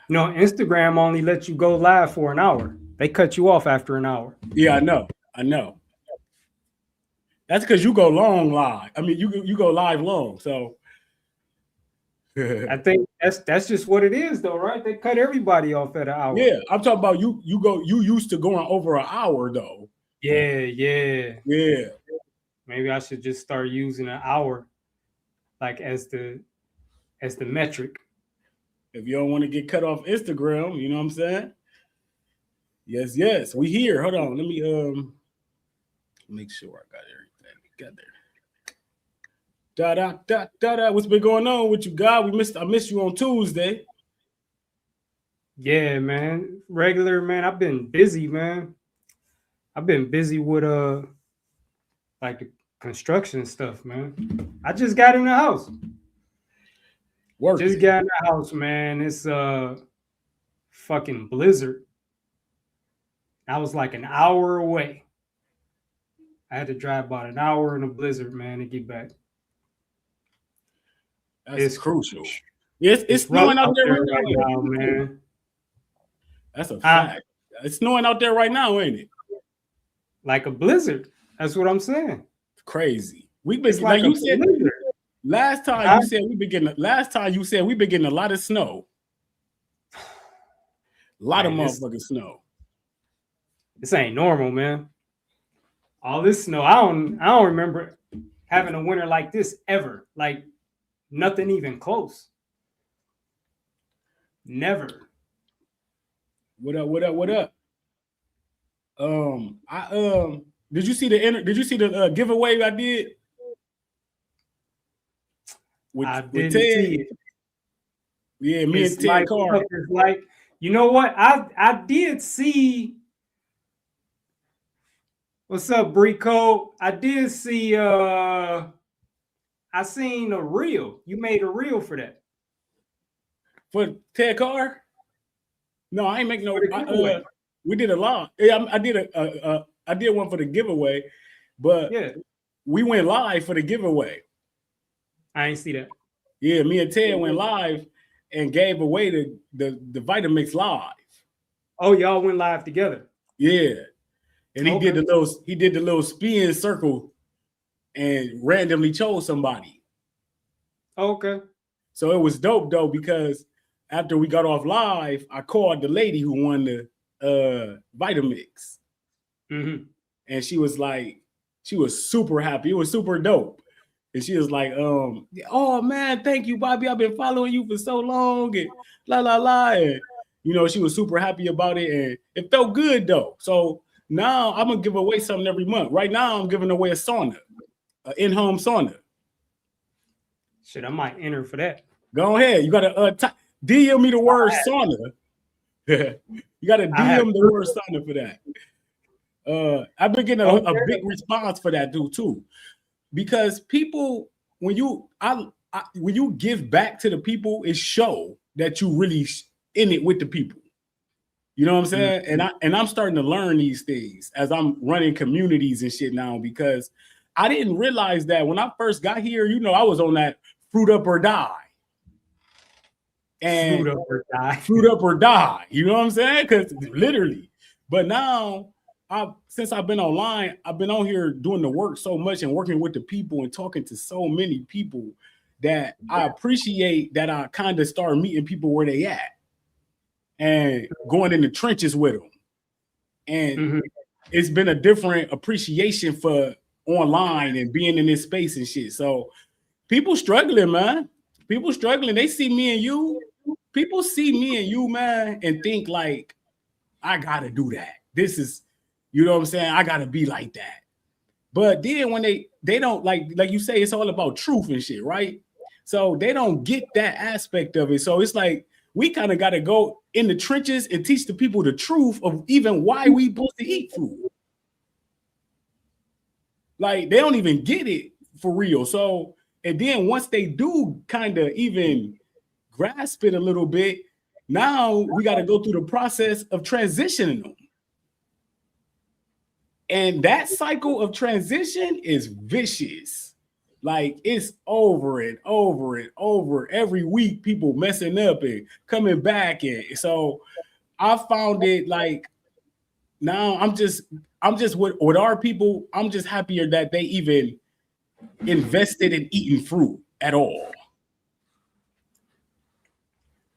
You know, Instagram only lets you go live for an hour. They cut you off after an hour. Yeah, I know. I know. That's because you go long live. I mean, you go live long. So I think that's just what it is, though, right? They cut everybody off at an hour. yeah, I'm talking about you. You used to going over an hour though. Yeah, yeah. Yeah. Maybe I should just start using an hour, like as the metric. If you don't want to get cut off Instagram, you know what I'm saying? Yes, yes. We here. Hold on. Let me make sure I got everything together. Da da da da da. What's been going on with you, God? I missed you on Tuesday. Yeah, man. Regular, man. I've been busy, man. I've been busy with like the construction stuff, man. I just got in the house. Working. Just got in the house, man. It's fucking blizzard. I was like an hour away. I had to drive about an hour in a blizzard, man, to get back. It's crucial. It's snowing out there right now, man. That's a fact. It's snowing out there right now, ain't it? Like a blizzard. That's what I'm saying. Crazy. We've been like you said. Last time you said we've been getting a lot of snow. A lot of motherfucking snow. This ain't normal, man. All this snow. I don't remember having a winter like this ever. Like nothing even close. Never. What up? What up? What up? Did you see the giveaway I did? I didn't see it. Yeah, me and Ted Carr. Like, you know what? I did see. What's up, Brico? I did see. I seen a reel. You made a reel for that. For Ted Carr? No, I ain't making no. We did a lot. Yeah, I did one for the giveaway, but yeah, we went live for the giveaway. I ain't see that. Yeah, me and Ted went live and gave away the Vitamix live. Oh, y'all went live together. Yeah, and he did the little spin circle and randomly chose somebody. Okay. So it was dope though, because after we got off live, I called the lady who won the Vitamix. Mm-hmm. And she was super happy. It was super dope. And she was like, oh man, thank you, Bobby. I've been following you for so long and la la la. And you know, she was super happy about it, and it felt good though. So now I'm gonna give away something every month. Right now, I'm giving away a sauna, an in-home sauna. Shit, I might enter for that. Go ahead. You gotta DM me the word sauna. You gotta DM the word sauna for that. I've been getting a big response for that too, because people, when you give back to the people, it show that you really in it with the people. You know what I'm saying? Mm-hmm. And I'm starting to learn these things as I'm running communities and shit now, because I didn't realize that when I first got here. You know, I was on that fruit up or die. And fruit up or die. You know what I'm saying? Because literally. But now, since I've been online, I've been on here doing the work so much and working with the people and talking to so many people that I appreciate that I kind of start meeting people where they at and going in the trenches with them. And it's been a different appreciation for online and being in this space and shit. So people struggling, man. People struggling. They see me and you. People see me and you, man, and think like, I gotta do that. This is, you know what I'm saying? I gotta be like that. But then when they don't, like you say, it's all about truth and shit, right? So they don't get that aspect of it. So it's like we kind of gotta go in the trenches and teach the people the truth of even why we supposed to eat food. Like they don't even get it for real. So, and then once they do kind of even grasp it a little bit, now we got to go through the process of transitioning them. And that cycle of transition is vicious. Like it's over and over and over every week. People messing up and coming back, and so I found it like now I'm just with our people. I'm just happier that they even invested in eating fruit at all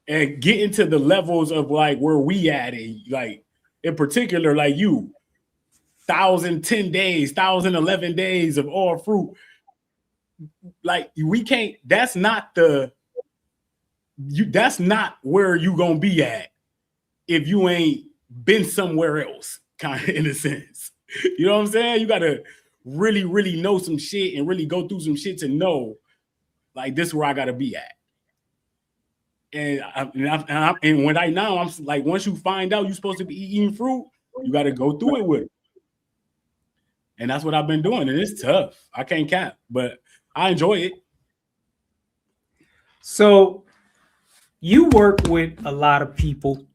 and getting to the levels of like where we at, and like in particular, like you 1,010 days, 1,011 days of all fruit. Like we can't. That's not the you. That's not where you gonna be at if you ain't been somewhere else. Kind of in a sense, you know what I'm saying? You gotta really, really know some shit and really go through some shit to know, like this is where I gotta be at. And when I'm like, once you find out you're supposed to be eating fruit, you got to go through it with it. And that's what I've been doing. And it's tough. I can't cap, but I enjoy it. So you work with a lot of people.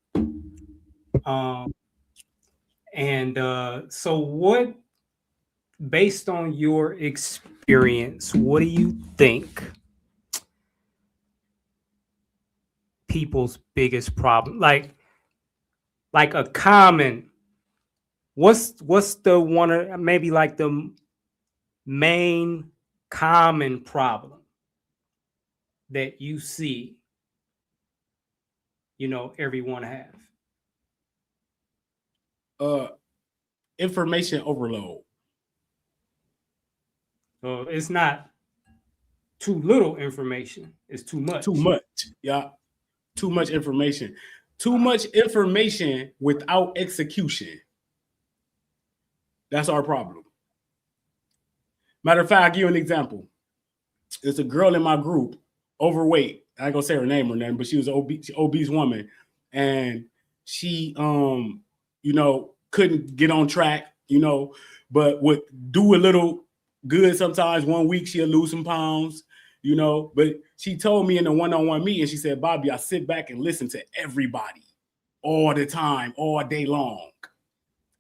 So what, based on your experience, what do you think people's biggest problem, like a common, what's the one, maybe like the main common problem that you see, everyone have? Information overload. So it's not too little information, it's too much. Too much. Yeah. Too much information. Too much information without execution. That's our problem. Matter of fact, I'll give you an example. There's a girl in my group, overweight. I ain't gonna say her name or nothing, but she was an obese woman. And she couldn't get on track, but would do a little good sometimes. 1 week she'll lose some pounds, but she told me in a one-on-one meeting, she said, Bobby, I sit back and listen to everybody all the time, all day long.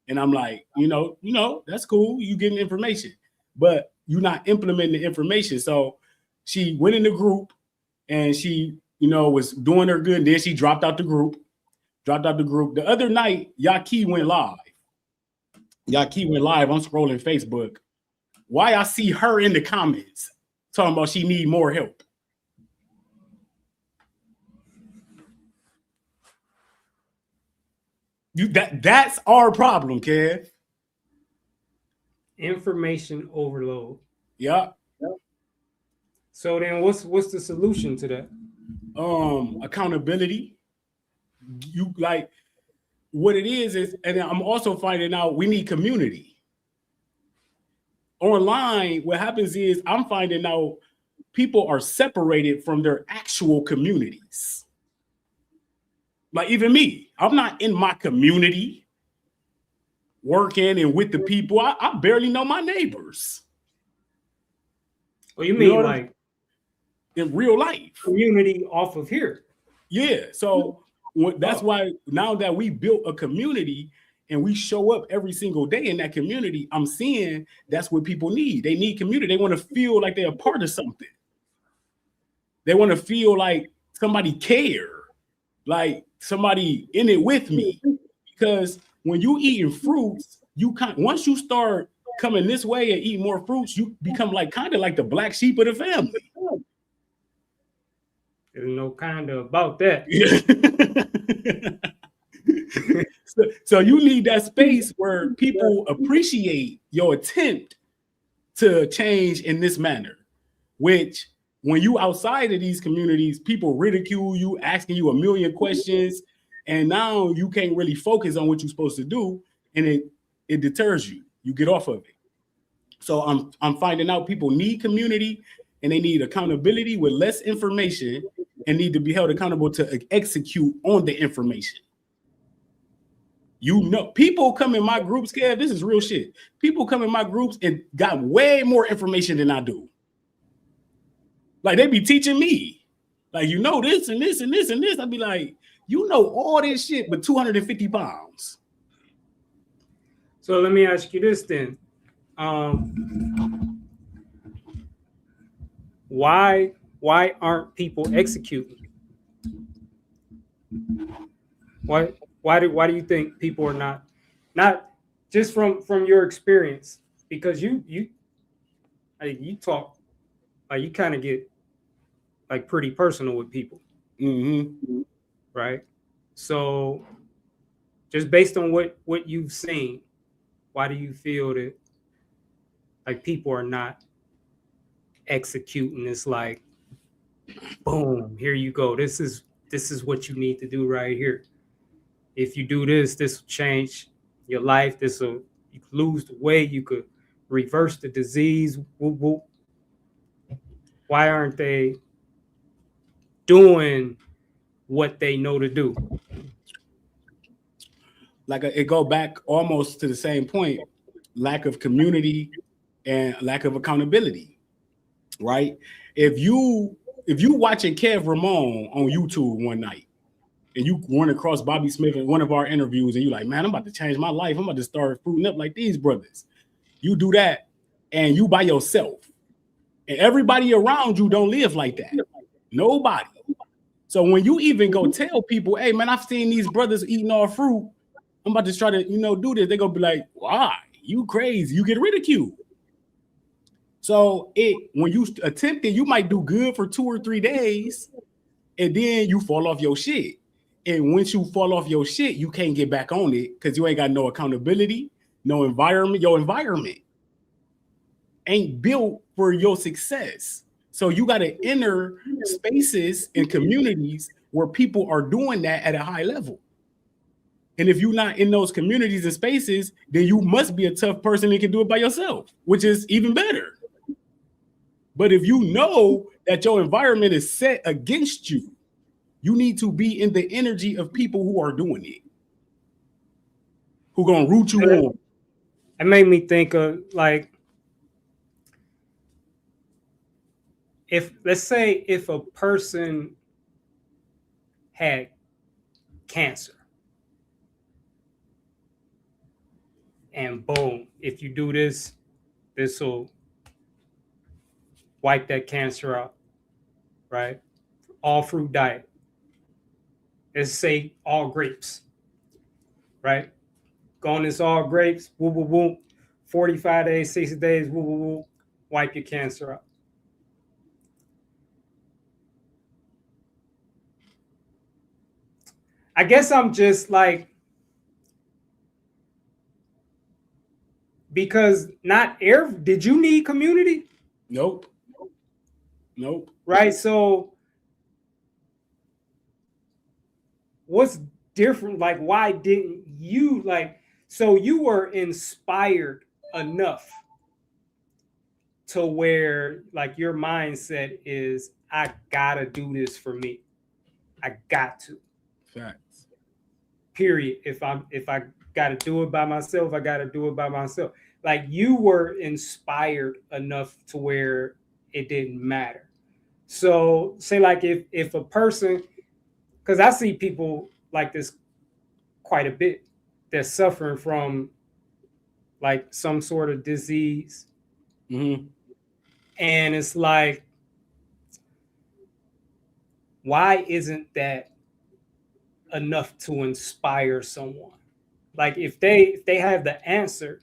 And I'm like, that's cool. You getting information, but you're not implementing the information. So she went in the group and she, was doing her good. And then she dropped out the group. The other night, Yaki went live. I'm scrolling Facebook. Why I see her in the comments talking about she need more help. That's our problem, Kev. Information overload. Yeah. So then what's the solution to that? Accountability. You like what it is, and I'm also finding out we need community. Online, what happens is I'm finding out people are separated from their actual communities. Like even me, I'm not in my community working and with the people. I barely know my neighbors. Well, you mean like in real life? Community off of here. Yeah. So that's why now that we built a community and we show up every single day in that community, I'm seeing that's what people need. They need community. They want to feel like they're a part of something. They want to feel like somebody care, like somebody in it with me. Because when you eating fruits, once you start coming this way and eat more fruits, you become like kind of like the black sheep of the family. There's no kind of about that. So you need that space where people appreciate your attempt to change in this manner, which when you outside of these communities, people ridicule you, asking you a million questions, and now you can't really focus on what you're supposed to do, and it deters you. You get off of it. So I'm finding out people need community and they need accountability with less information and need to be held accountable to execute on the information. People come in my groups, Kev, this is real shit. People come in my groups and got way more information than I do. Like they be teaching me, like, this and this and this and this. I'd be like, all this shit, but 250 pounds. So let me ask you this then. why aren't people executing? Why do you think people are not just from your experience? Because you talk like you kind of get like pretty personal with people, right? So just based on what you've seen, why do you feel that like people are not executing? It's like, boom, here you go. This is what you need to do right here. If you do this will change your life. This will, you could lose the weight, you could reverse the disease. Whoop, whoop. Why aren't they doing what they know to do? Like it go back almost to the same point: lack of community and lack of accountability. Right? If you watching Kev Ramon on YouTube one night and you run across Bobby Smith in one of our interviews and you're like, man, I'm about to change my life. I'm about to start fruiting up like these brothers. You do that and you by yourself. And everybody around you don't live like that. Nobody. So when you even go tell people, hey, man, I've seen these brothers eating all fruit, I'm about to try to, do this. They're going to be like, why? You crazy. You get ridiculed. So when you attempt it, you might do good for 2 or 3 days, and then you fall off your shit. And once you fall off your shit, you can't get back on it because you ain't got no accountability, no environment. Your environment ain't built for your success. So you got to enter spaces and communities where people are doing that at a high level. And if you're not in those communities and spaces, then you must be a tough person and can do it by yourself, which is even better. But if you know that your environment is set against you, you need to be in the energy of people who are doing it, who gonna root you on. It made me think of like, if let's say if a person had cancer and boom, if you do this will wipe that cancer out, right? All fruit diet. Let's say all grapes, right? Go on this all grapes, woo, woo, woo, 45 days, 60 days, woo, woo, woo, wipe your cancer out. I guess I'm just like, because did you need community? Nope. Right. So what's different? Like, why didn't you so you were inspired enough to where like your mindset is, I gotta do this for me. I got to. Facts. Period. If I gotta do it by myself, I gotta do it by myself. Like, you were inspired enough to where it didn't matter. So say like if a person, because I see people like this quite a bit, that's suffering from like some sort of disease. Mm-hmm. And it's like, why isn't that enough to inspire someone? Like, if they have the answer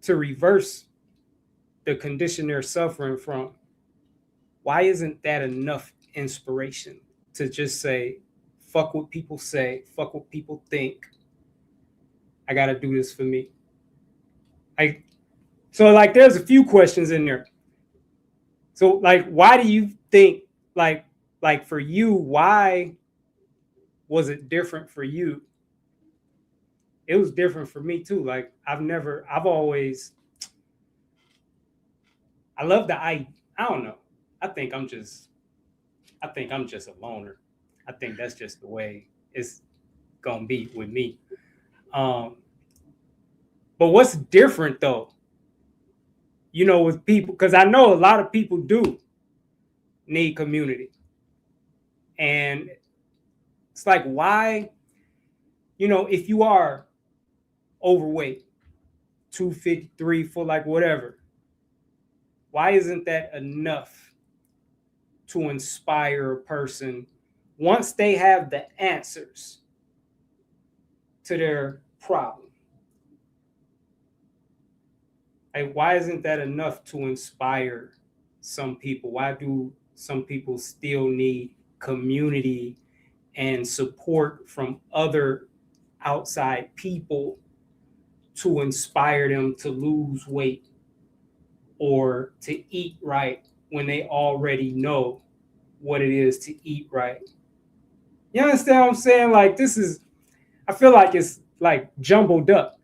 to reverse the condition they're suffering from, why isn't that enough inspiration to just say, fuck what people say, fuck what people think, I gotta do this for me? So like there's a few questions in there. So like, why do you think like for you, why was it different for you? It was different for me too. Like, I've always, I love I don't know. I think I'm just a loner. I think that's just the way it's gonna be with me. But what's different though, with people, because I know a lot of people do need community. And it's like, why, if you are overweight, 253 for like whatever, why isn't that enough to inspire a person once they have the answers to their problem? Like, why isn't that enough to inspire some people? Why do some people still need community and support from other outside people to inspire them to lose weight or to eat right when they already know what it is to eat right? You understand what I'm saying? Like, this is, I feel like it's like jumbled up,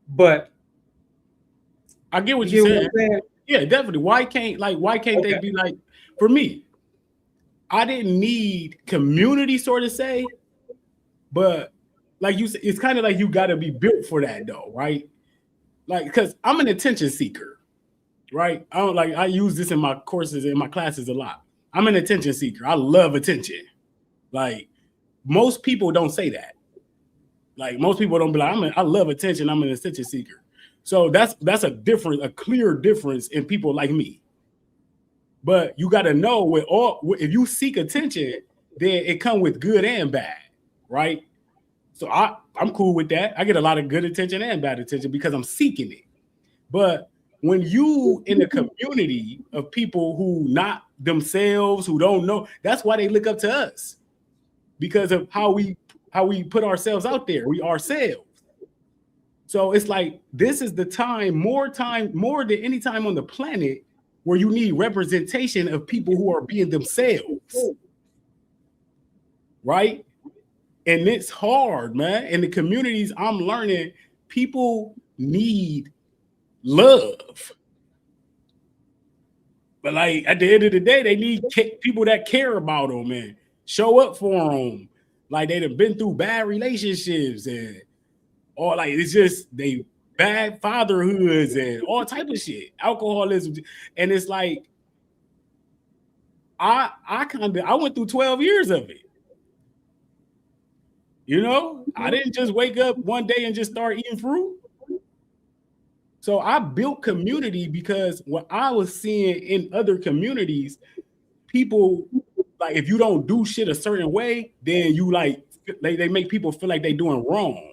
but I get what you you're get what saying. I'm saying? Yeah, definitely. Why can't they be like, for me, I didn't need community sort of say, but like you said, it's kind of like you got to be built for that though, right? Like, because I'm an attention seeker, right? I use this in my courses, in my classes a lot. I'm an attention seeker. I love attention. Like, most people don't say that. Like, most people don't be like, I love attention. I'm an attention seeker. So that's a clear difference in people like me. But you got to know if you seek attention, then it comes with good and bad, right? So I'm cool with that. I get a lot of good attention and bad attention because I'm seeking it. But when you in a community of people who not themselves, who don't know, that's why they look up to us, because of how we put ourselves out there. We ourselves. So it's like, this is the time more than any time on the planet where you need representation of people who are being themselves, right? And it's hard, man. In the communities, I'm learning people need love. But like, at the end of the day, they need people that care about them and show up for them. Like, they've been through bad relationships and or like, it's just they bad fatherhoods and all type of shit, alcoholism. And it's like, I went through 12 years of it. You know, I didn't just wake up one day and just start eating fruit. So I built community because what I was seeing in other communities, people, like, if you don't do shit a certain way, then you like, they make people feel like they're doing wrong.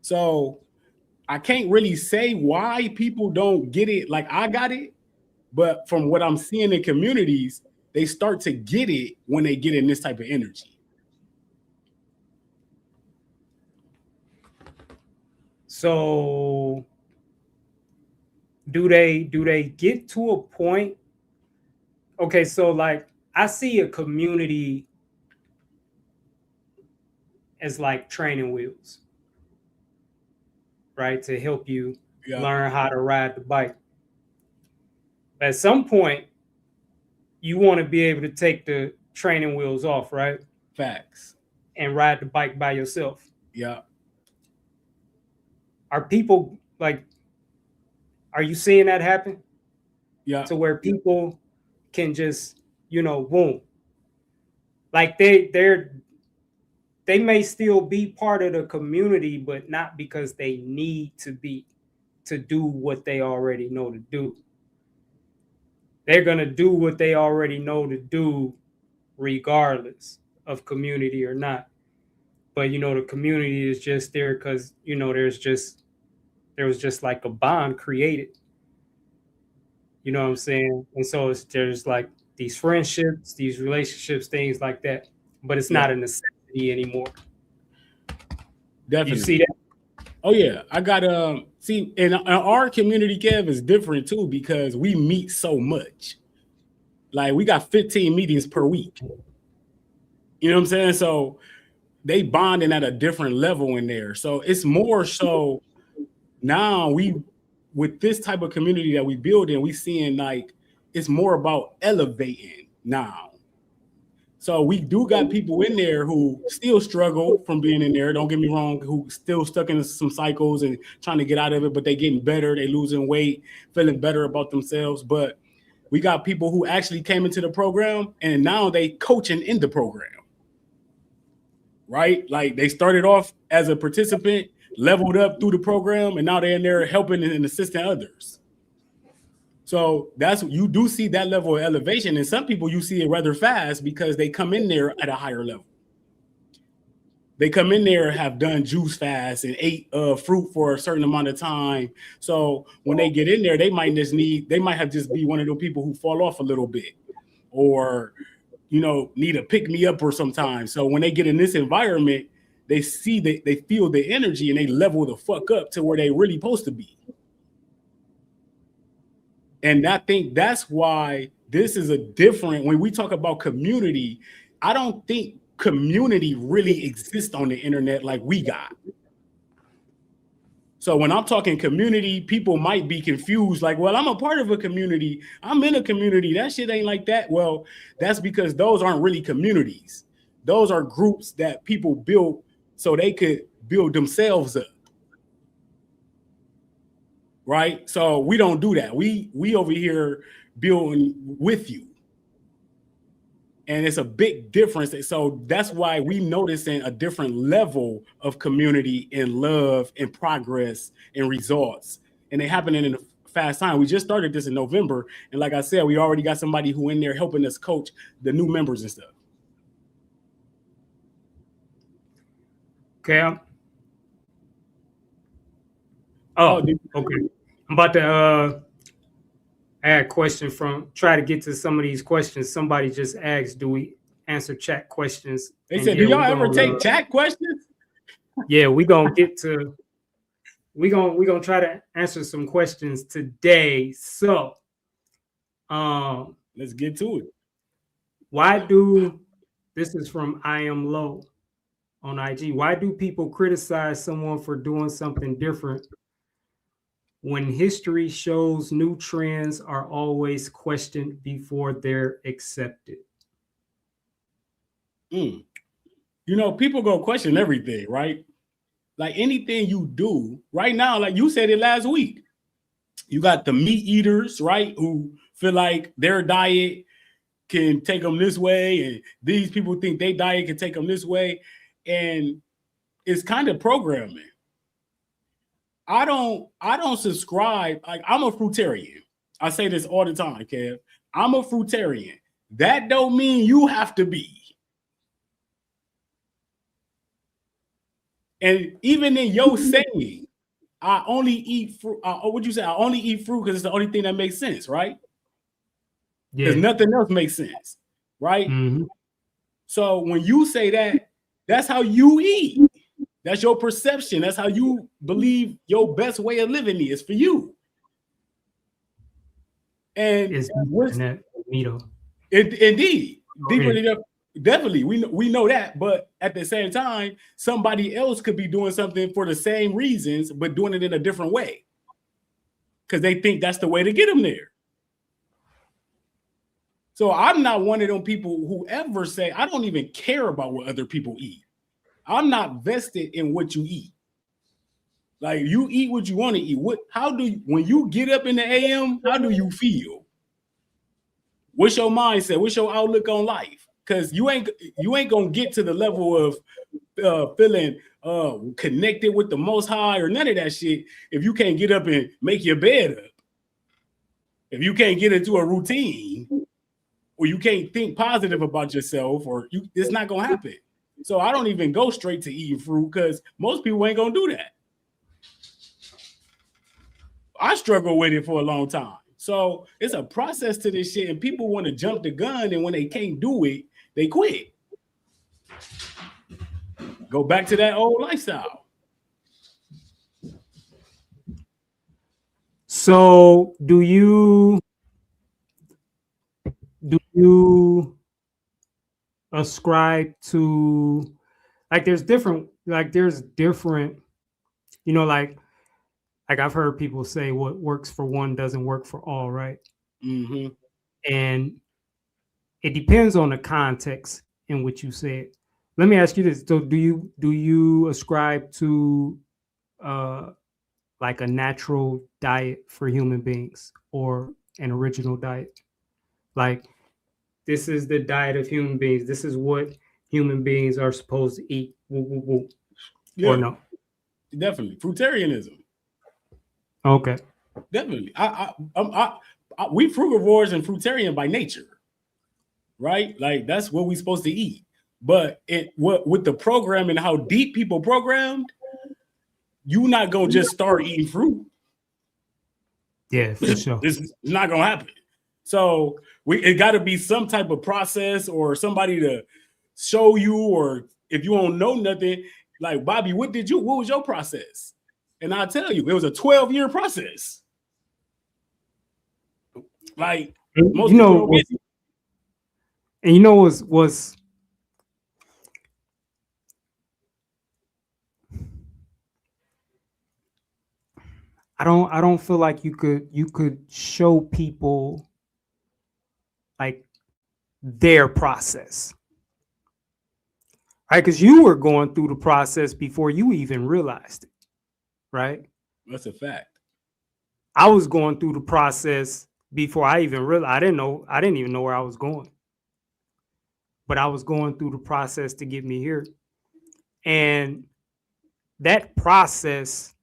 So I can't really say why people don't get it like I got it, but from what I'm seeing in communities, they start to get it when they get in this type of energy. So do they get to a point? Okay, so like, I see a community as like training wheels, right? To help you learn how to ride the bike. At some point, you want to be able to take the training wheels off, right? Facts. And ride the bike by yourself. Yeah. Are people like, are you seeing that happen? Yeah. To where people can just, boom. Like, they may still be part of the community, but not because they need to be to do what they already know to do. They're going to do what they already know to do regardless of community or not. But, the community is just there because, there was just like a bond created. You know what I'm saying? And so there's like these friendships, these relationships, things like that. But it's not a necessity anymore. Definitely. You see that? Oh yeah, I got see, and our community, Kev, is different too because we meet so much. Like, we got 15 meetings per week. You know what I'm saying? So they bonding at a different level in there. So it's more so now with this type of community that we build in, we seeing like it's more about elevating now. So we do got people in there who still struggle from being in there. Don't get me wrong, who still stuck in some cycles and trying to get out of it, but they getting better. They losing weight, feeling better about themselves. But we got people who actually came into the program and now they coaching in the program, right? Like, they started off as a participant, leveled up through the program, and now they're in there helping and assisting others. So that's, you do see that level of elevation, and some people you see it rather fast because they come in there at a higher level. They come in there, have done juice fast and ate fruit for a certain amount of time. So when they get in there, they might have just be one of those people who fall off a little bit, or need a pick me up or sometimes. So when they get in this environment, they see that they feel the energy and they level the fuck up to where they really supposed to be. And I think that's why this is a different, when we talk about community, I don't think community really exists on the internet like we got. So when I'm talking community, people might be confused, like, well, I'm a part of a community. I'm in a community. That shit ain't like that. Well, that's because those aren't really communities. Those are groups that people built so they could build themselves up. Right? So we don't do that. We over here building with you. And it's a big difference. So that's why we noticing a different level of community and love and progress and results. And they happening in a fast time. We just started this in November. And like I said, we already got somebody who in there helping us coach the new members and stuff. Okay. Okay. I'm about to add a question try to get to some of these questions. Somebody just asked, do we answer chat questions? They said, do y'all ever take chat questions? Yeah, we're gonna try to answer some questions today. So let's get to it. This is from I Am Low on IG. Why do people criticize someone for doing something different when history shows new trends are always questioned before they're accepted? People go question everything, right? Like anything you do right now, like you said it last week, you got the meat eaters, right? Who feel like their diet can take them this way, and these people think their diet can take them this way. And it's kind of programming. I don't subscribe. Like, I'm a fruitarian. I say this all the time, Kev. I'm a fruitarian. That don't mean you have to be. And even in your saying, I only eat fruit. What'd you say? I only eat fruit because it's the only thing that makes sense, right? Because nothing else makes sense, right? Mm-hmm. So when you say that, that's how you eat. That's your perception. That's how you believe your best way of living is for you. And it's that meat. Indeed, deeper than that, definitely, we know that. But at the same time, somebody else could be doing something for the same reasons, but doing it in a different way because they think that's the way to get them there. So I'm not one of them people who ever say, I don't even care about what other people eat. I'm not vested in what you eat. Like, you eat what you want to eat. When you get up in the AM, how do you feel? What's your mindset? What's your outlook on life? Because you ain't gonna get to the level of feeling connected with the Most High or none of that shit if you can't get up and make your bed up. If you can't get into a routine, or you can't think positive about yourself, it's not gonna happen. So I don't even go straight to eating fruit because most people ain't gonna do that. I struggle with it for a long time. So it's a process to this shit, and people want to jump the gun, and when they can't do it, they quit. Go back to that old lifestyle. So do you ascribe to, there's different, like I've heard people say what works for one doesn't work for all, right? Mm-hmm. And it depends on the context in which you say it. Let me ask you this. So do you ascribe to like a natural diet for human beings or an original diet? Like, this is the diet of human beings. This is what human beings are supposed to eat. Yeah, or no? Definitely. Fruitarianism. Okay. Definitely. we frugivores and fruitarian by nature, right? Like that's what we're supposed to eat. But what with the program and how deep people programmed, you're not gonna just start eating fruit. Yeah, for sure. It's not gonna happen. So it got to be some type of process or somebody to show you, or if you don't know nothing, like Bobby, what was your process? And I'll tell you, it was a 12-year process. Like most you know, and you know was I don't feel like you could show people like their process, right? Because you were going through the process before you even realized it, right? That's a fact. I was going through the process before I even realized. I didn't even know where I was going, but I was going through the process to get me here, and that process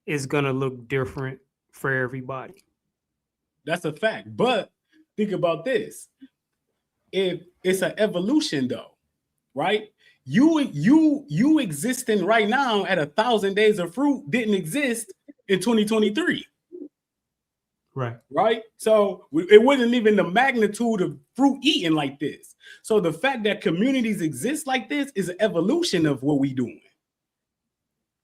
is gonna look different for everybody. That's a fact. But think about this: if it's an evolution, though, right? You existing right now at 1,000 days of fruit didn't exist in 2023. Right. So it wasn't even the magnitude of fruit eating like this. So the fact that communities exist like this is an evolution of what we doing.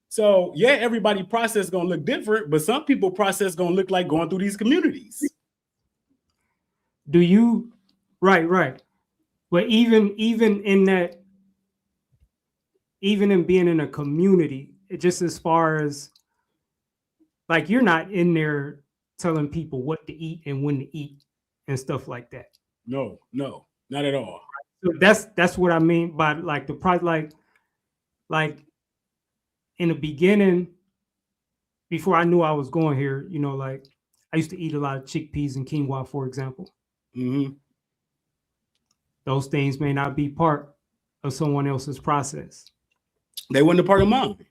So yeah, everybody process gonna look different, but some people process gonna look like going through these communities. Do you? Right. But even in that, even in being in a community, just as far as like you're not in there telling people what to eat and when to eat and stuff like that. No, not at all. So that's what I mean by like the price, like in the beginning, before I knew I was going here, you know, like I used to eat a lot of chickpeas and quinoa, for example. Mm-hmm. Those things may not be part of someone else's process. They weren't a part of mine.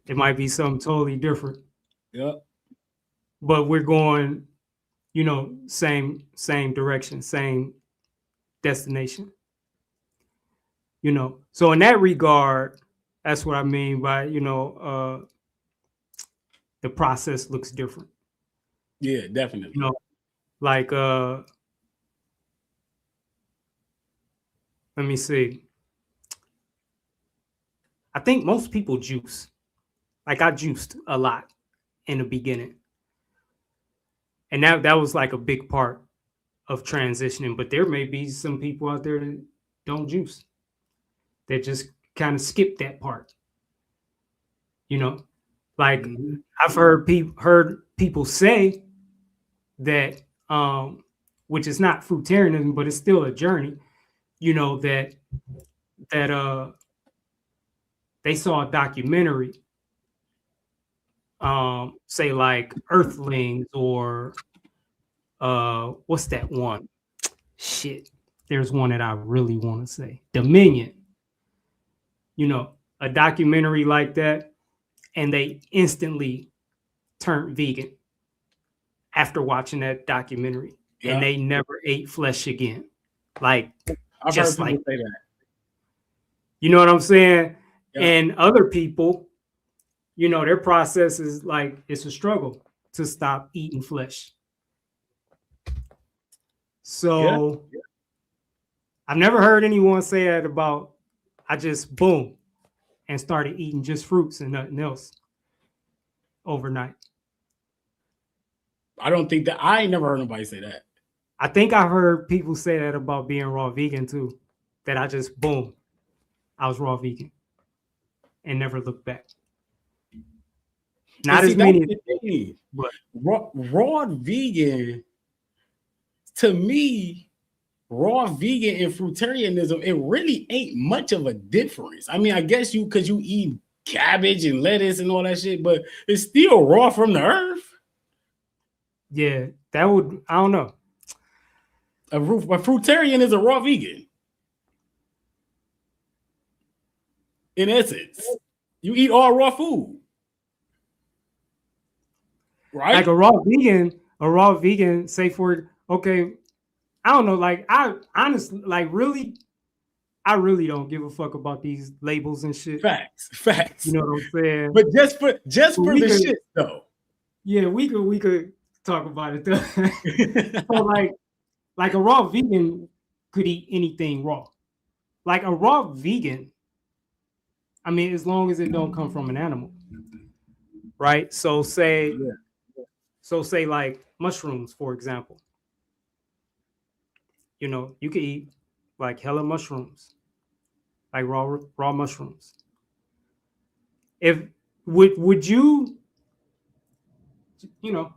It might be something totally different. Yep. But we're going, you know, same direction, same destination. You know, so in that regard, that's what I mean by, you know, the process looks different. Yeah, definitely. You know, like let me see. I think most people juice. Like I juiced a lot in the beginning. And that was like a big part of transitioning. But there may be some people out there that don't juice. That just kind of skip that part. You know, like I've heard people say that, which is not Fruitarianism, but it's still a journey. You know that they saw a documentary, say like Earthlings or what's that one? Shit, there's one that I really want to say, Dominion. You know, a documentary like that, and they instantly turned vegan after watching that documentary, and they never ate flesh again. Like, I've just heard people like say that. You know what I'm saying? Yeah. And other people, you know, their process is like it's a struggle to stop eating flesh. So I've never heard anyone say that about I just boom and started eating just fruits and nothing else overnight. I don't think that I ain't never heard nobody say that. I think I've heard people say that about being raw vegan too. That I just boom, I was raw vegan and never looked back. Not as many, but raw vegan, to me, raw vegan and fruitarianism, it really ain't much of a difference. I mean, I guess because you eat cabbage and lettuce and all that shit, but it's still raw from the earth. Yeah, that would, I don't know. A fruitarian is a raw vegan. In essence, you eat all raw food. Right? Like a raw vegan a raw vegan, say for okay, I don't know, like I honestly, like really, I really don't give a fuck about these labels and shit. Facts. You know what I'm saying? But just for We the could, shit though. yeah, we could talk about it though. So like a raw vegan could eat anything raw. Like a raw vegan, I mean, as long as it don't come from an animal, right? So say like mushrooms, for example. You know, you could eat like hella mushrooms, like raw mushrooms. If would you, you know,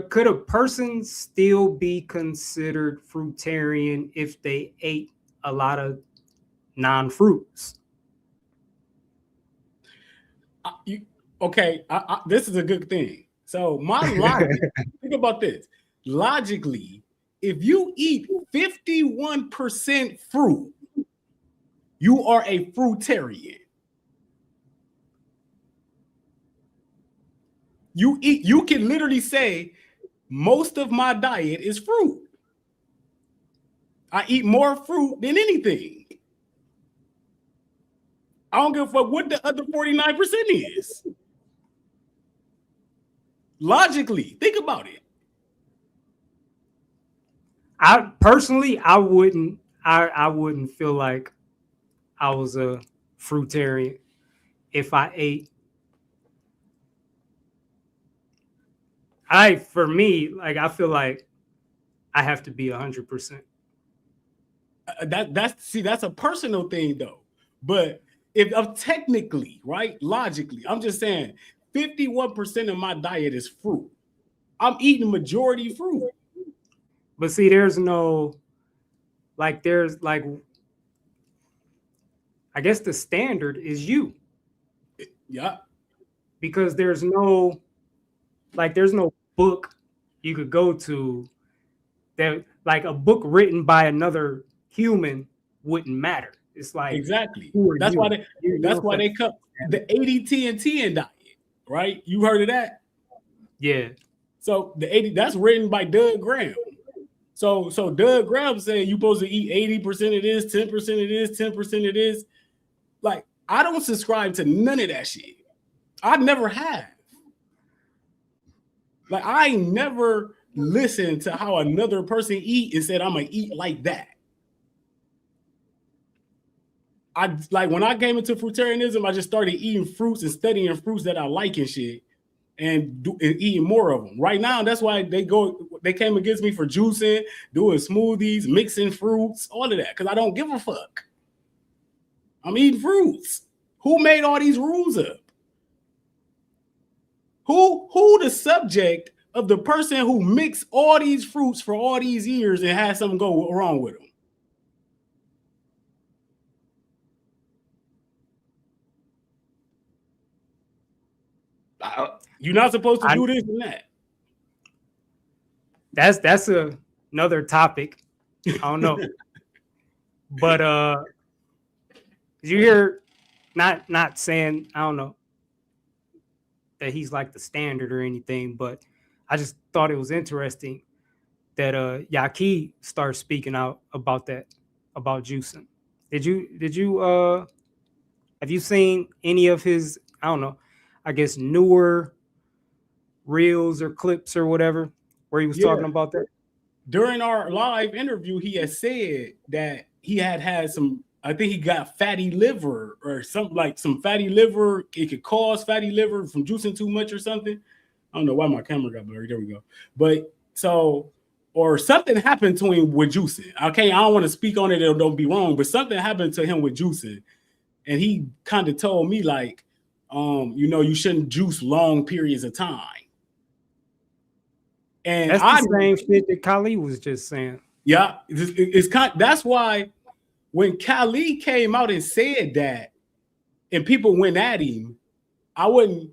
could a person still be considered fruitarian if they ate a lot of non-fruits? Okay, this is a good thing. So my logic, think about this. Logically, if you eat 51% fruit, you are a fruitarian. You can literally say most of my diet is fruit. I eat more fruit than anything. I don't give a fuck what the other 49% is. Logically, think about it. I personally, I wouldn't feel like I was a fruitarian if I ate. For me, like I feel like I have to be 100%. That's a personal thing though. But if I'm technically, right, logically, I'm just saying 51% of my diet is fruit. I'm eating majority fruit. But see, there's like I guess the standard is you. Yeah. Because there's no book you could go to that, like a book written by another human wouldn't matter. It's like exactly. Who are That's you? why they cut the 80-10-10 diet, right? You heard of that? Yeah. So the 80, that's written by Doug Graham. So Doug Graham saying you're supposed to eat 80% of this, 10% of this, 10% of this. Like, I don't subscribe to none of that shit. I never have. Like, I never listened to how another person eat and said, I'm gonna eat like that. I like when I came into Fruitarianism, I just started eating fruits and studying fruits that I like and shit, and eating more of them. Right now, that's why they came against me for juicing, doing smoothies, mixing fruits, all of that, because I don't give a fuck. I'm eating fruits. Who made all these rules up? Who the subject of the person who mixed all these fruits for all these years and had something go wrong with them? You're not supposed to do this and that. That's another topic. I don't know. But you hear, not saying, I don't know, that he's like the standard or anything, but I just thought it was interesting that Yaki started speaking out about that, about juicing. Did you have you seen any of his, I don't know, I guess newer reels or clips or whatever where he was talking about that? During our live interview, he had said that he had some, I think he got fatty liver or something, like some fatty liver. It could cause fatty liver from juicing too much or something. I don't know why my camera got blurry. There we go. But so, or something happened to him with juicing. Okay, I don't want to speak on it. Don't be wrong, but something happened to him with juicing. And he kind of told me like, you shouldn't juice long periods of time. And that's the same shit that Kali was just saying. Yeah, that's why when Kali came out and said that, and people went at him, I wasn't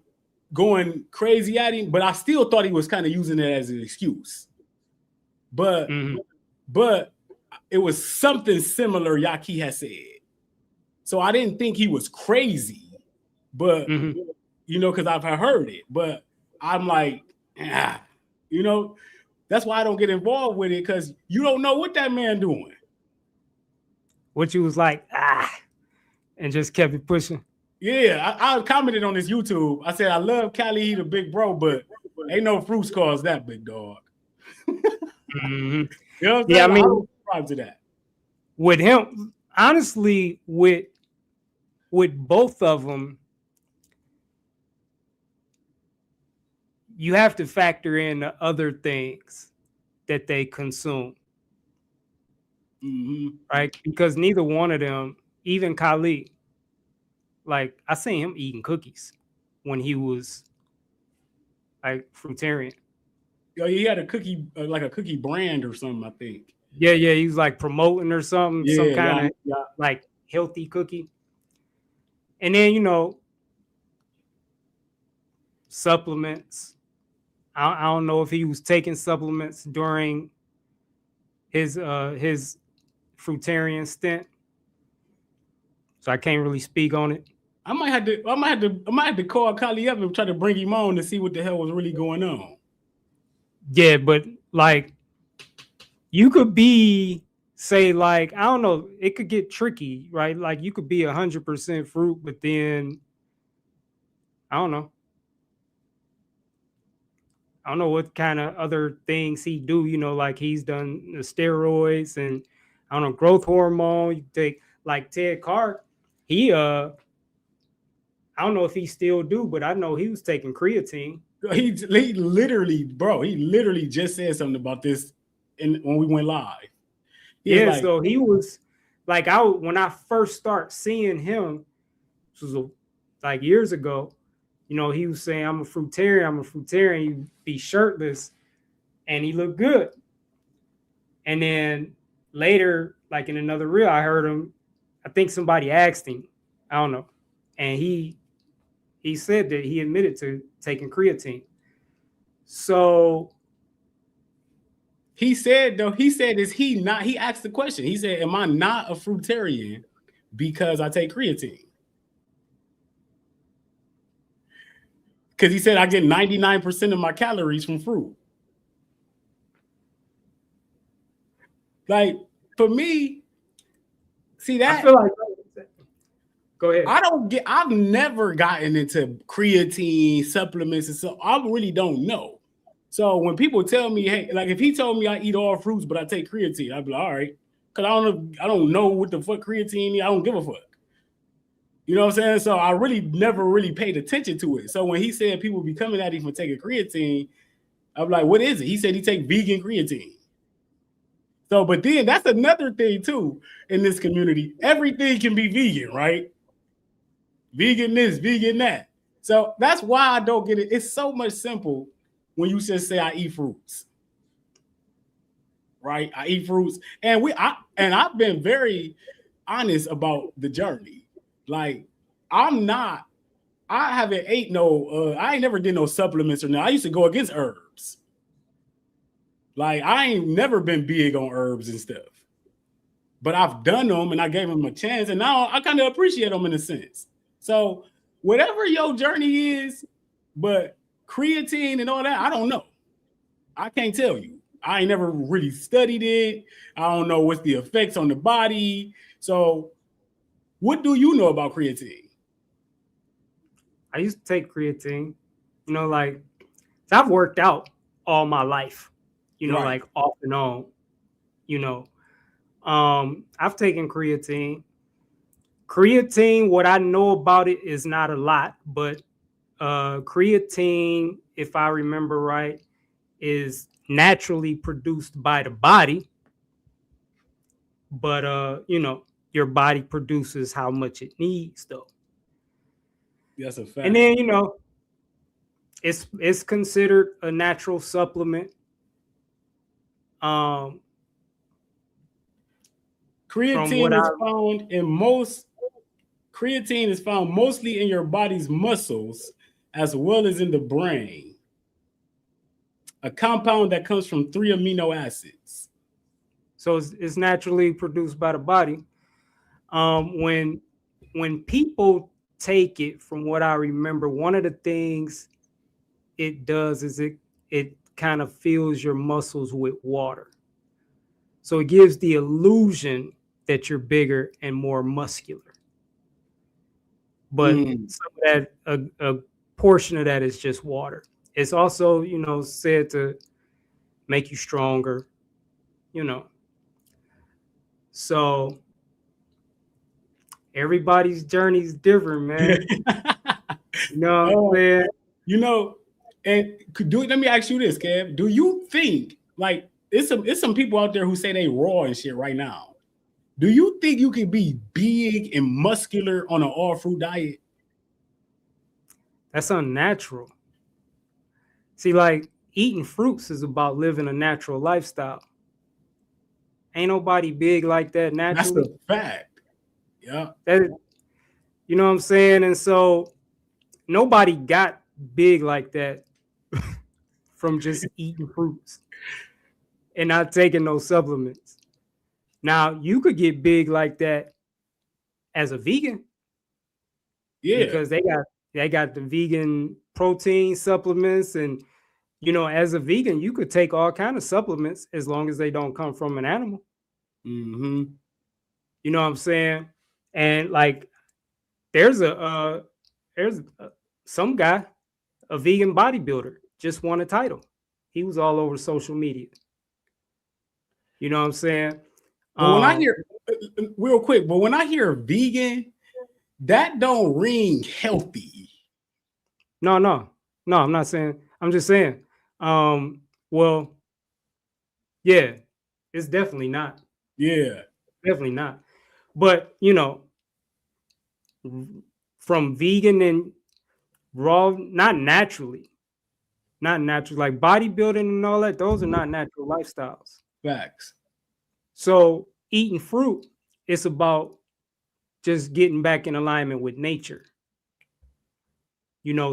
going crazy at him, but I still thought he was kind of using it as an excuse. But it was something similar Yaki had said. So I didn't think he was crazy, but because I've heard it. But I'm like, you know, that's why I don't get involved with it, because you don't know what that man doing. What you was like, and just kept it pushing. Yeah, I commented on this YouTube. I said, I love Cali, he the big bro, but ain't no fruits cause that big dog. Mm-hmm. You know what I'm Yeah, saying? I mean, I don't subscribe to that. With him, honestly, with both of them, you have to factor in the other things that they consume, right? Because neither one of them, even Khalid, like I seen him eating cookies when he was like Fruitarian. Yo, he had a cookie, like a cookie brand or something, I think. Yeah, he was like promoting or something, some kind Yeah. of like healthy cookie. And then, supplements. I don't know if he was taking supplements during his Fruitarian stint, so I can't really speak on it. I might have to call Kali up and try to bring him on to see what the hell was really going on. Yeah, but like you could be, say, like, I don't know, it could get tricky, right? Like you could be 100% fruit, but then I don't know what kind of other things he do, like he's done the steroids and I don't know, growth hormone. You take like Ted Clark, he I don't know if he still do, but I know he was taking creatine. He literally just said something about this when we went live. So he was like, when I first start seeing him, this was like years ago, he was saying, I'm a fruitarian, you be shirtless, and he looked good. And then later, like in another reel, I heard him, I think somebody asked him, I don't know, and he said that he admitted to taking creatine. So he said, is he not? He asked the question. He said, am I not a fruitarian because I take creatine? Because he said I get 99% of my calories from fruit. Like, for me, see that? I feel like, go ahead. I've never gotten into creatine supplements, and so I really don't know. So when people tell me, hey, like if he told me I eat all fruits but I take creatine, I'd be like, all right, because I don't know what the fuck creatine is. I don't give a fuck. You know what I'm saying? So I really never really paid attention to it. So when he said people be coming at him for taking creatine, I'm like, what is it? He said he take vegan creatine. So, but then that's another thing too in this community. Everything can be vegan, right? Vegan this, vegan that. So that's why I don't get it. It's so much simple when you just say I eat fruits. Right? I eat fruits. And I've been very honest about the journey. Like, I haven't ate I ain't never did no supplements or nothing. I used to go against herbs. Like, I ain't never been big on herbs and stuff. But I've done them and I gave them a chance. And now I kind of appreciate them in a sense. So whatever your journey is, but creatine and all that, I don't know. I can't tell you. I ain't never really studied it. I don't know what's the effects on the body. So what do you know about creatine? I used to take creatine, like I've worked out all my life, right. Like off and on, I've taken creatine. Creatine, what I know about it is not a lot, but creatine, if I remember right, is naturally produced by the body. But, your body produces how much it needs, though. That's a fact. And then, it's considered a natural supplement. Creatine is found mostly in your body's muscles as well as in the brain. A compound that comes from 3 amino acids. So it's naturally produced by the body. When people take it, from what I remember, one of the things it does is it kind of fills your muscles with water. So it gives the illusion that you're bigger and more muscular. But some of that, a portion of that is just water. It's also, said to make you stronger, So everybody's journey is different, man. Man? And let me ask you this, Kev. Do you think, like, it's some people out there who say they raw and shit right now. Do you think you can be big and muscular on an all-fruit diet? That's unnatural. See, like, eating fruits is about living a natural lifestyle. Ain't nobody big like that naturally. That's a fact. Yeah. You know what I'm saying? And so nobody got big like that from just eating fruits and not taking no supplements. Now, you could get big like that as a vegan. Yeah. Because they got the vegan protein supplements, and as a vegan, you could take all kind of supplements as long as they don't come from an animal. Mm-hmm. You know what I'm saying? And like, there's some guy, a vegan bodybuilder, just won a title. He was all over social media. You know what I'm saying? But when I hear, real quick, when I hear vegan, that don't ring healthy. No, I'm not saying. I'm just saying. Well, yeah, it's definitely not. Yeah, definitely not. But from vegan and raw, not naturally. Like bodybuilding and all that, those are not natural lifestyles. Facts. So eating fruit, it's about just getting back in alignment with nature.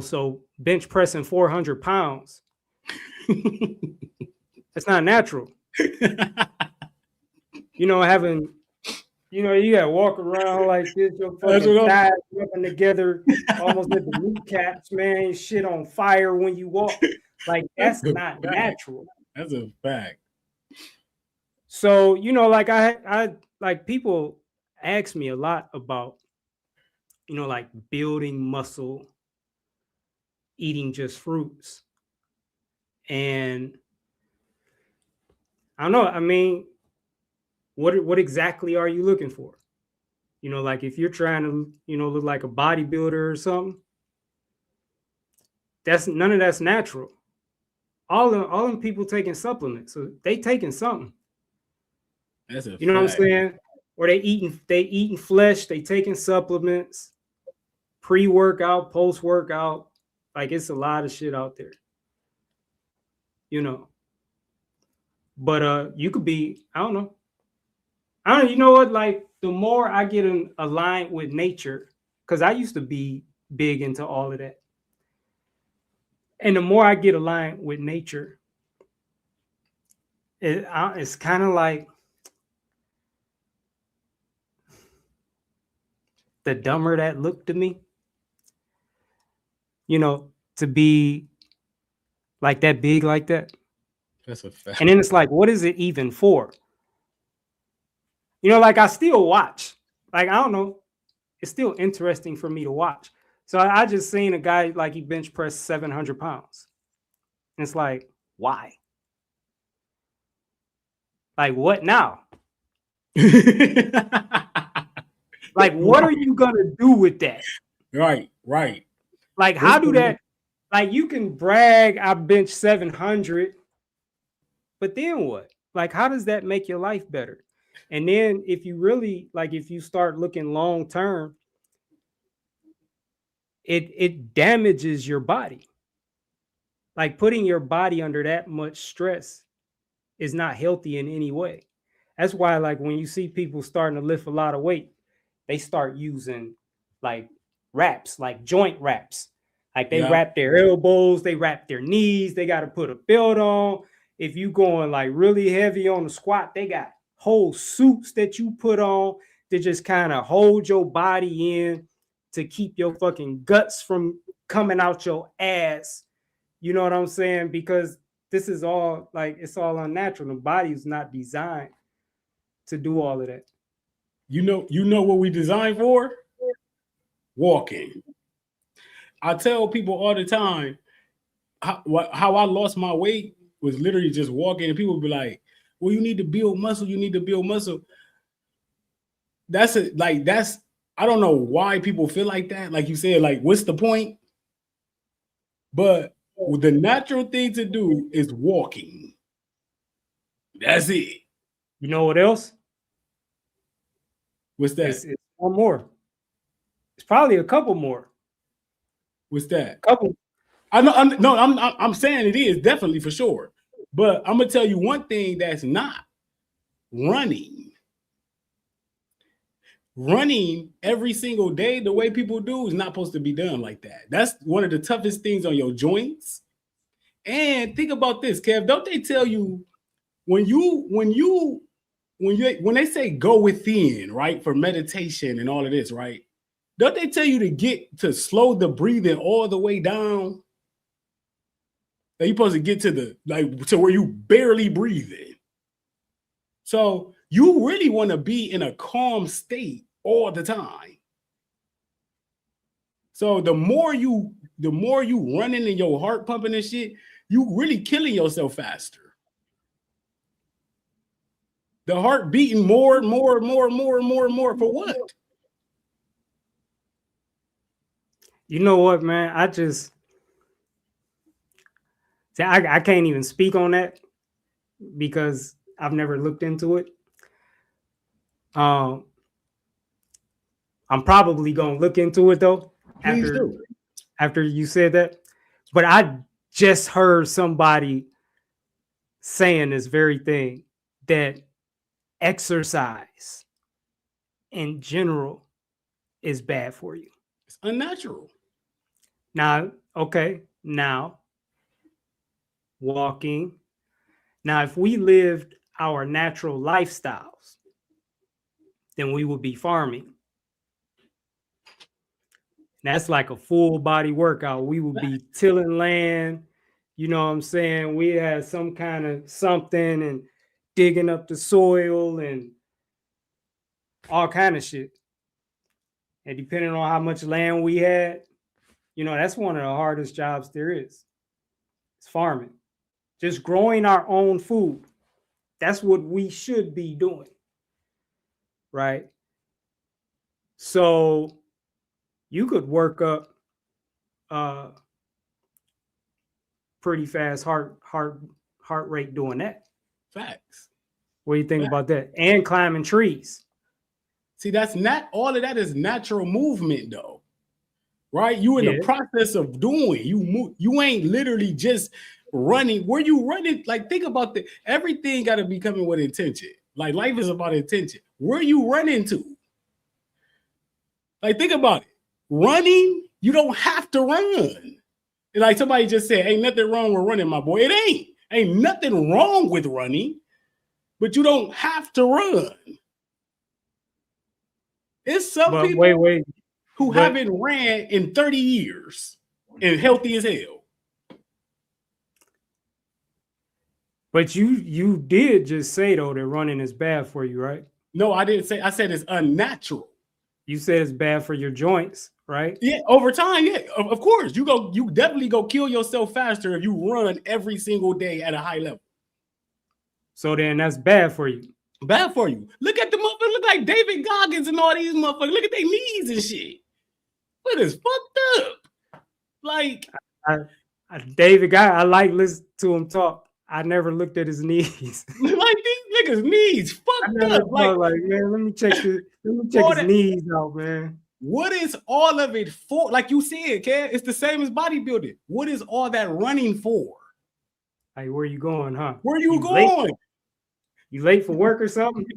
So bench pressing 400 pounds, that's not natural. Having, you gotta walk around like this, your fucking thighs rubbing together, almost at the kneecaps, man, shit on fire when you walk. Like, that's not natural. That's a fact. So, like I like, people ask me a lot about, like building muscle, eating just fruits. And I don't know, I mean, what exactly are you looking for? Like if you're trying to, look like a bodybuilder or something, none of that's natural. All them people taking supplements, so they taking something. That's a you know fact. What I'm saying? Or they eating flesh, they taking supplements, pre-workout, post-workout. Like, it's a lot of shit out there. But you could be, I don't know. You know what? Like, the more I get aligned with nature, because I used to be big into all of that. And the more I get aligned with nature, it's kind of like the dumber that looked to me, to be like that big like that. That's a fact. And then it's like, what is it even for? Like, I still watch. Like, I don't know. It's still interesting for me to watch. So I just seen a guy, like, he bench pressed 700 pounds. And it's like, why? Like, what now? Like, what are you going to do with that? Right. Like, how do that, like, you can brag, I bench 700, but then what? Like, how does that make your life better? And then if you really, like, if you start looking long term, it damages your body. Like, putting your body under that much stress is not healthy in any way. That's why, like, when you see people starting to lift a lot of weight, they start using like wraps, like joint wraps. Like, they wrap their elbows, they wrap their knees, they got to put a belt on. If you going like really heavy on the squat, they got whole suits that you put on to just kind of hold your body in, to keep your fucking guts from coming out your ass. You know what I'm saying? Because this is all like, it's all unnatural. The body is not designed to do all of that. You know what we designed for? Walking. I tell people all the time how I lost my weight was literally just walking, and people be like, "Well, you need to build muscle. You need to build muscle." That's I don't know why people feel like that. Like you said, like, what's the point? But the natural thing to do is walking. That's it. You know what else? What's that? It's one more. It's probably a couple more. What's that? Couple. I'm saying it is definitely for sure. But I'm gonna tell you one thing that's not running. Running every single day the way people do is not supposed to be done like that. That's one of the toughest things on your joints. And think about this, Kev. Don't they tell you when they say go within, right, for meditation and all of this, right? Don't they tell you to slow the breathing all the way down? You're supposed to get to where you barely breathing. So you really want to be in a calm state all the time. So the more you running and your heart pumping and shit, you really killing yourself faster. The heart beating more and more and more and more and more and more for what? You know what, man? I can't even speak on that because I've never looked into it. I'm probably gonna look into it though after you said that. But I just heard somebody saying this very thing, that exercise in general is bad for you. It's unnatural. Now, walking. Now, if we lived our natural lifestyles, then we would be farming. That's like a full body workout. We would be tilling land. You know what I'm saying? We had some kind of something and digging up the soil and all kind of shit. And depending on how much land we had, that's one of the hardest jobs there is. It's farming. Just growing our own food. That's what we should be doing. Right? So you could work up pretty fast heart rate doing that. Facts. What do you think about that? And climbing trees. See, that's not all of that is natural movement though. Right? You in the process of doing. You ain't literally just running. Where you running? Like, think about everything got to be coming with intention. Like, life is about intention. Where you running to? Like, think about it. Running, you don't have to run. And like somebody just said, ain't nothing wrong with running, my boy. It ain't. Ain't nothing wrong with running, but you don't have to run. It's some people who haven't ran in 30 years and healthy as hell. But you did just say, though, that running is bad for you, right? No, I didn't say. I said it's unnatural. You said it's bad for your joints, right? Yeah, over time, yeah. Of course. You definitely go kill yourself faster if you run every single day at a high level. So then that's bad for you. Bad for you. Look at the motherfuckers. Look like David Goggins and all these motherfuckers. Look at their knees and shit. What is fucked up? Like David Guy, I like listening to him talk. I never looked at his knees. Like these niggas' knees fucked up. Like, man, let me check his knees out, man. What is all of it for? Like you said, Kev, it's the same as bodybuilding. What is all that running for? Like, where you going, huh? Where you going? You late for work or something?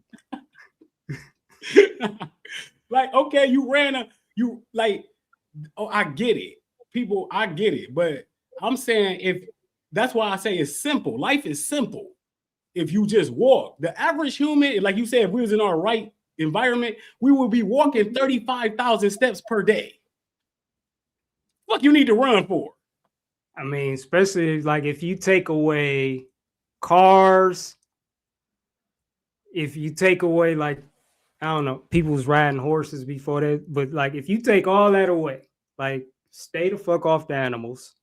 Like, okay, I get it. People, I get it. But I'm saying that's why I say it's simple. Life is simple. If you just walk. The average human, like you said, if we was in our right environment, we would be walking 35,000 steps per day. Fuck you need to run for? I mean, especially like if you take away cars, if you take away like, I don't know, people was riding horses before that, but like if you take all that away, like stay the fuck off the animals.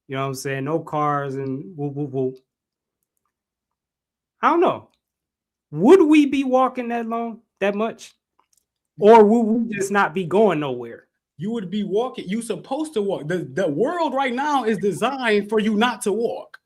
You know what I'm saying? No cars and whoop whoop whoop. I don't know. Would we be walking that long, that much? Or would we just not be going nowhere? You would be walking. You're supposed to walk. The world right now is designed for you not to walk.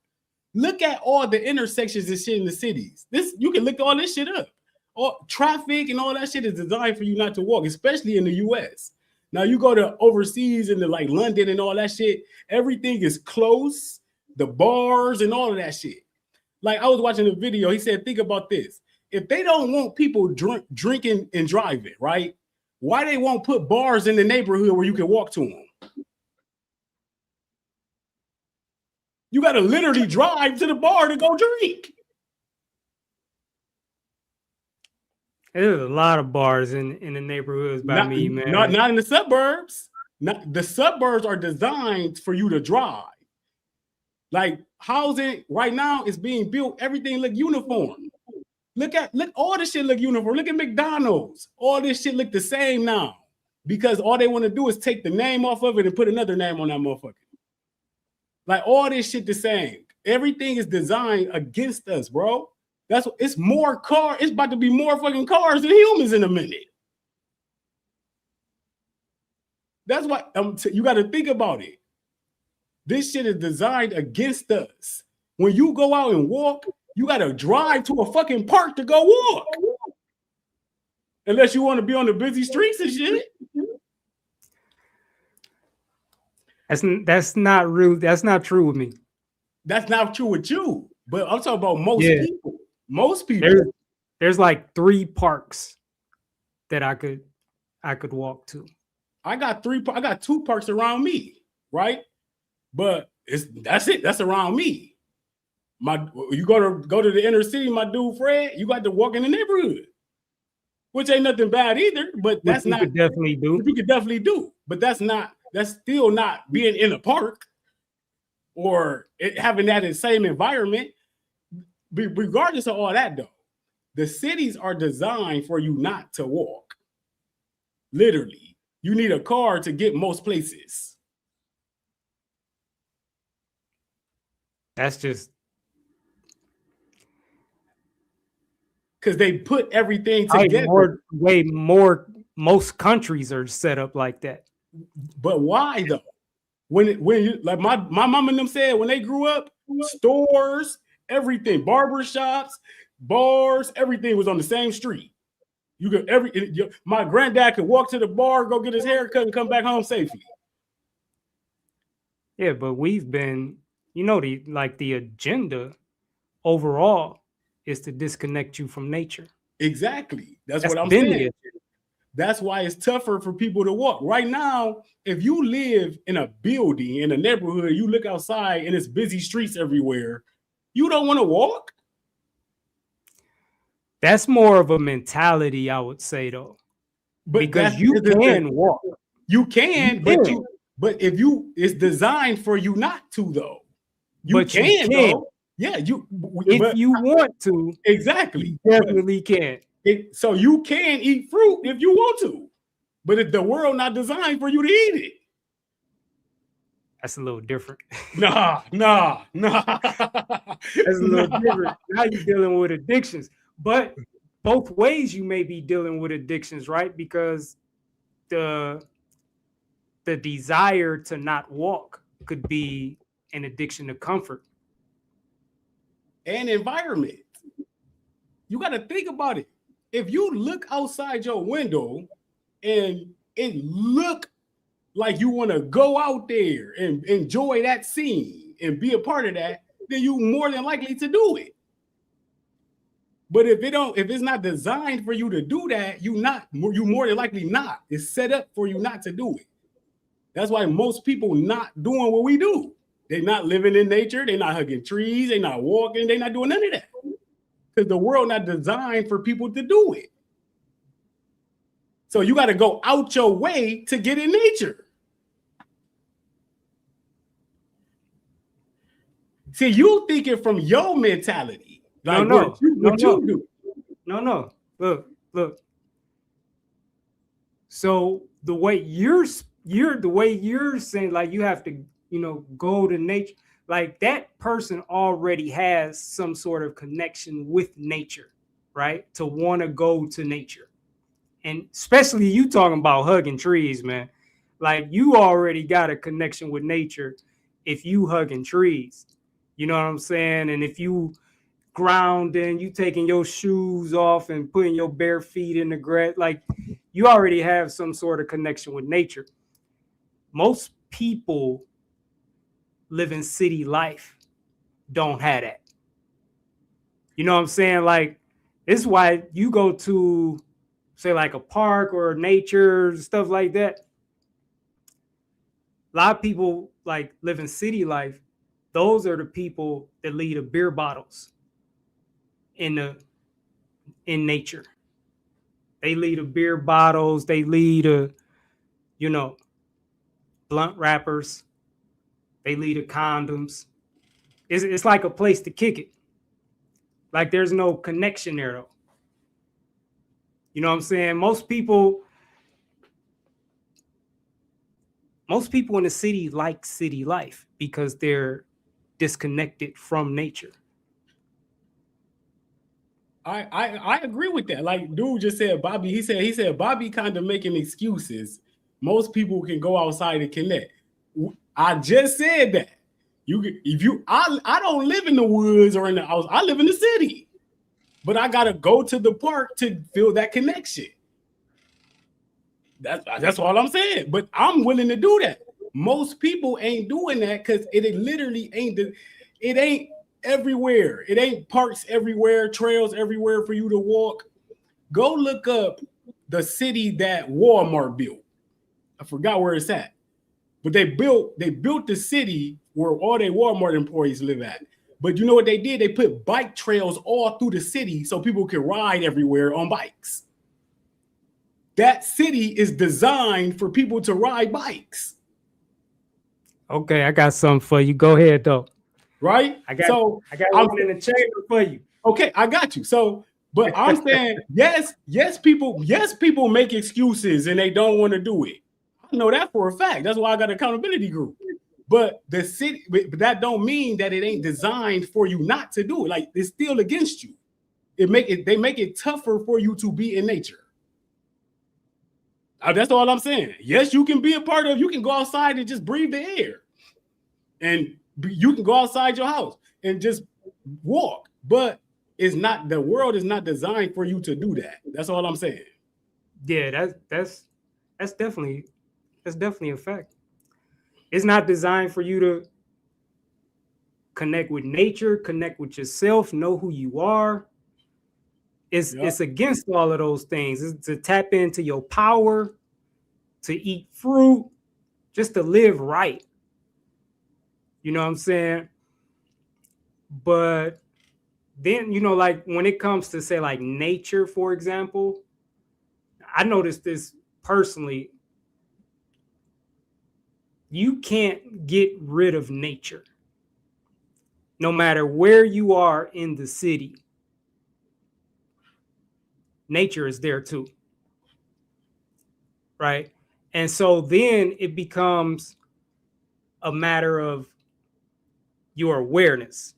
Look at all the intersections and shit in the cities. This, you can look all this shit up. All traffic and all that shit is designed for you not to walk, especially in the US. Now you go to overseas into like London and all that shit, everything is close, the bars and all of that shit. Like I was watching a video, he said, think about this. If they don't want people drinking and driving, right? Why they won't put bars in the neighborhood where you can walk to them? You got to literally drive to the bar to go drink. There's a lot of bars in the neighborhoods by me, man. Not in the suburbs. The suburbs are designed for you to drive. Like housing right now is being built. Everything look uniform. Look all this shit look uniform. Look at McDonald's. All this shit look the same now because all they want to do is take the name off of it and put another name on that motherfucker. Like all this shit the same. Everything is designed against us, bro. That's what it's more car. It's about to be more fucking cars than humans in a minute. That's why you got to think about it. This shit is designed against us. When you go out and walk, you got to drive to a fucking park to go walk. Unless you want to be on the busy streets and shit. That's not rude. That's not true with me. That's not true with you. But I'm talking about most people. Most people. There's like 3 parks that I could walk to. I got 2 parks around me, right? But that's it. That's around me. You go to the inner city, my dude Fred, you got to walk in the neighborhood, which ain't nothing bad either. But that's not. You could definitely do. But that's still not being in a park or having that same environment. Regardless of all that, though, the cities are designed for you not to walk. Literally, you need a car to get most places. That's just because they put everything together. Way more. Most countries are set up like that. But why though? When you like my mom and them said when they grew up, stores, everything, barbershops, bars, everything was on the same street. You could my granddad could walk to the bar, go get his haircut, and come back home safely. Yeah, but we've been, the agenda overall is to disconnect you from nature. Exactly. That's what I'm saying. That's why it's tougher for people to walk. Right now, if you live in a building, in a neighborhood, you look outside and it's busy streets everywhere, you don't want to walk? That's more of a mentality, I would say, though. But because you can walk. You can, but it's designed for you not to, though. You can. Though. Yeah, you want to. Exactly. You definitely can. So you can eat fruit if you want to, but if the world not designed for you to eat it. That's a little different. Nah. That's a little different. Now you're dealing with addictions, but both ways you may be dealing with addictions, right? Because the desire to not walk could be an addiction to comfort and environment. You got to think about it. If you look outside your window and it look like you want to go out there and enjoy that scene and be a part of that, then you more than likely to do it. But if it's not designed for you to do that, you more than likely not. It's set up for you not to do it. That's why most people not doing what we do. They're not living in nature. They're not hugging trees. They're not walking. They're not doing none of that. Because the world not designed for people to do it. So you got to go out your way to get in nature. See, you thinking from your mentality, like No. what you do. No. Look. So the way you're saying, like, you have to, go to nature, like that person already has some sort of connection with nature, right? To want to go to nature. And especially you talking about hugging trees, man. Like, you already got a connection with nature if you hugging trees. You know what I'm saying? And if you grounding, you taking your shoes off and putting your bare feet in the grass, like, you already have some sort of connection with nature. Most people living city life don't have that. You know what I'm saying? Like, this is why you go to, say, like a park or nature, stuff like that. A lot of people like living city life. Those are the people that lead to beer bottles in nature. They lead to beer bottles. They lead to, blunt wrappers. They lead to condoms. It's like a place to kick it. Like, there's no connection there, though. You know what I'm saying? Most people in the city like city life because they're disconnected from nature. I agree with that. Like dude just said, Bobby. He said Bobby kind of making excuses. Most people can go outside and connect. I just said that. I don't live in the woods or in the house. I live in the city, but I gotta go to the park to feel that connection. That's all I'm saying. But I'm willing to do that. Most people ain't doing that because it literally ain't. It ain't everywhere. It ain't parks everywhere, trails everywhere for you to walk. Go look up the city that Walmart built. I forgot where it's at. But they built the city where all their Walmart employees live at. But you know what they did? They put bike trails all through the city so people can ride everywhere on bikes. That city is designed for people to ride bikes. Okay, I got something for you. Go ahead, though. Right? I got one in the chamber for you. Okay, I got you. So, but I'm saying, yes, people make excuses and they don't want to do it. I know that for a fact. That's why I got an accountability group. But the city, but that don't mean that it ain't designed for you not to do it. Like, it's still against you. They make it tougher for you to be in nature. That's all I'm saying. Yes, you can be a part of. You can go outside and just breathe the air, and you can go outside your house and just walk. But it's not. The world is not designed for you to do that. That's all I'm saying. Yeah, that's definitely a fact. It's not designed for you to connect with nature, connect with yourself, know who you are. It's against all of those things. It's to tap into your power, to eat fruit, just to live right. You know what I'm saying? But then, like when it comes to, say, like nature, for example, I noticed this personally. You can't get rid of nature. No matter where you are in the city, nature is there too. Right? And so then it becomes a matter of your awareness.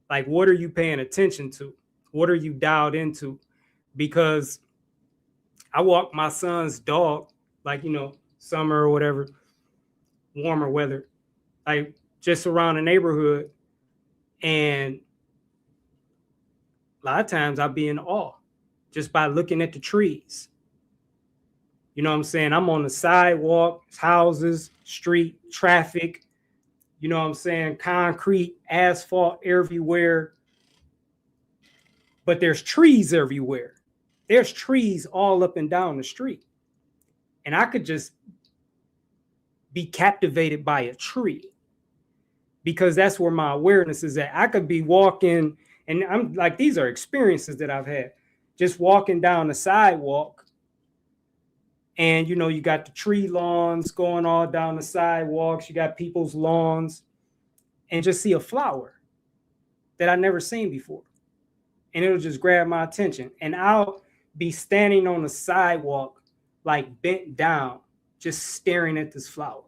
Like, what are you paying attention to? What are you dialed into? Because I walk my son's dog, like, summer or whatever, warmer weather, like just around the neighborhood. And a lot of times I'll be in awe just by looking at the trees. You know what I'm saying? I'm on the sidewalk, houses, street, traffic, you know what I'm saying? Concrete, asphalt everywhere. But there's trees everywhere. There's trees all up and down the street. And I could just be captivated by a tree because that's where my awareness is at. I could be walking, and I'm like, these are experiences that I've had. Just walking down the sidewalk, and you got the tree lawns going all down the sidewalks. You got people's lawns, and just see a flower that I never seen before. And it'll just grab my attention. And I'll be standing on the sidewalk, like bent down, just staring at this flower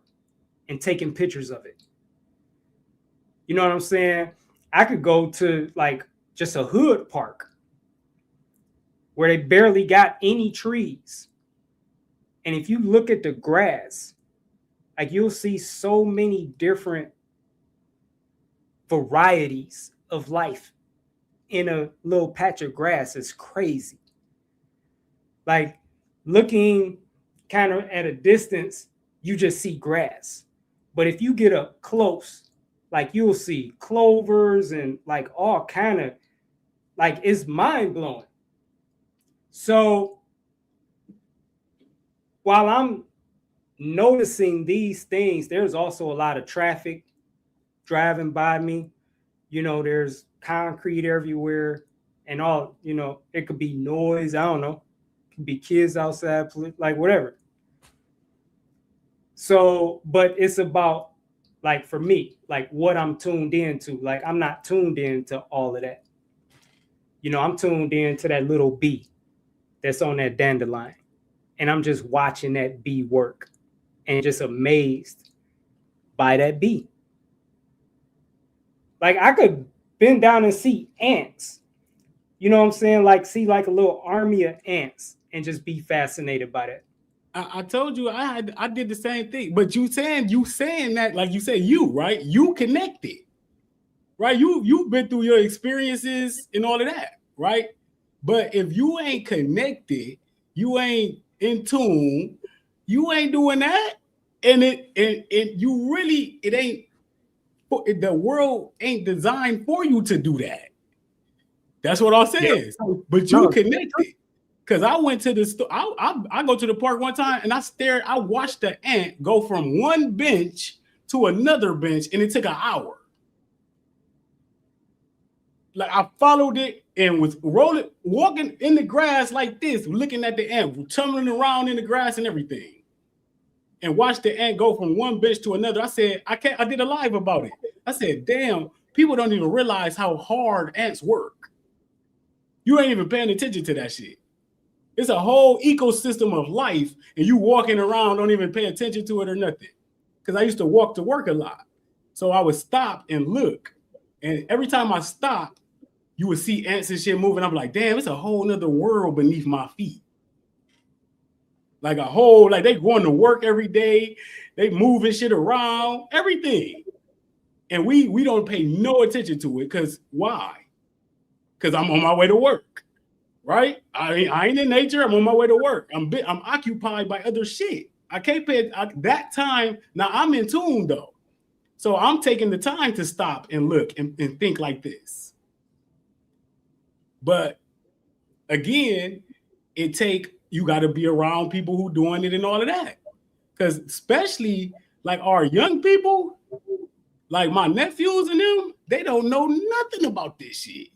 and taking pictures of it. You know what I'm saying? I could go to like just a hood park where they barely got any trees. And if you look at the grass, like you'll see so many different varieties of life in a little patch of grass. It's crazy. Like looking kind of at a distance, you just see grass. But if you get up close, like you'll see clovers and like all kind of, like it's mind blowing. So while I'm noticing these things, there's also a lot of traffic driving by me. You know, there's concrete everywhere and all, you know, it could be noise. I don't know. It could be kids outside, like whatever. So, but it's about like for me, like what I'm tuned into. Like I'm not tuned into all of that. You know, I'm tuned into that little bee that's on that dandelion. And I'm just watching that bee work and just amazed by that bee. Like I could bend down and see ants. You know what I'm saying? Like see like a little army of ants and just be fascinated by that. I told you I did the same thing, but you saying that like you say you right, you connected, right? You've been through your experiences and all of that, right? But if you ain't connected, you ain't in tune, you ain't doing that, and you really it ain't the world ain't designed for you to do that. That's what I'm saying. Yeah. But you connected. Because I went to the store, I go to the park one time and I watched the ant go from one bench to another bench and it took an hour. Like I followed it and was walking in the grass like this, looking at the ant, tumbling around in the grass and everything. And watched the ant go from one bench to another. I said, I did a live about it. I said, damn, people don't even realize how hard ants work. You ain't even paying attention to that shit. It's a whole ecosystem of life, and you walking around, don't even pay attention to it or nothing. Because I used to walk to work a lot. So I would stop and look. And every time I stopped, you would see ants and shit moving. I'm like, damn, it's a whole nother world beneath my feet. Like a whole, like they going to work every day. They moving shit around, everything. And we don't pay no attention to it. Because why? Because I'm on my way to work. Right? I ain't in nature. I'm on my way to work. I'm occupied by other shit. I can't pay that time. Now I'm in tune though. So I'm taking the time to stop and look and think like this. But again, you got to be around people who doing it and all of that. Because especially like our young people, like my nephews and them, they don't know nothing about this shit.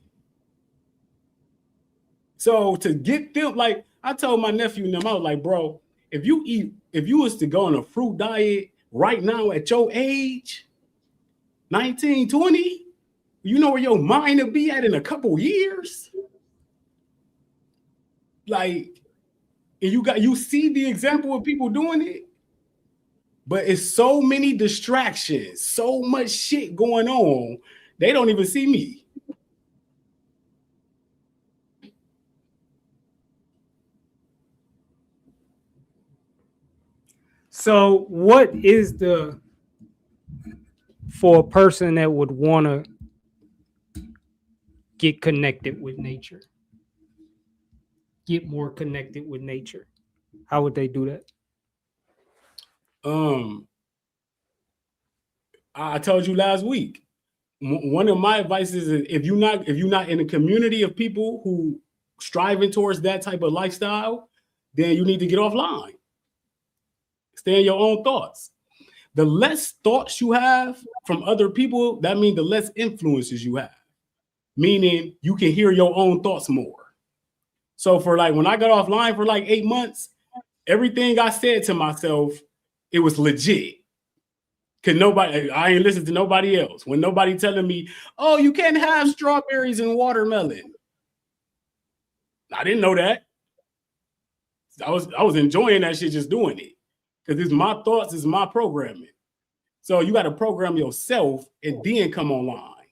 So to get them, like I told my nephew and them, I was like, bro, if you was to go on a fruit diet right now at your age, 19, 20, you know where your mind will be at in a couple years? Like, and you see the example of people doing it, but it's so many distractions, so much shit going on, they don't even see me. So what is for a person that would want to get connected with nature, get more connected with nature, how would they do that? I told you last week, one of my advices is if you're not in a community of people who striving towards that type of lifestyle, then you need to get offline. Stay in your own thoughts. The less thoughts you have from other people, that means the less influences you have. Meaning you can hear your own thoughts more. So for like when I got offline for like 8 months, everything I said to myself, it was legit. Cause I ain't listen to nobody else. When nobody telling me, oh, you can't have strawberries and watermelon. I didn't know that. I was enjoying that shit, just doing it. Because it's my thoughts, it's my programming. So you got to program yourself and then come online.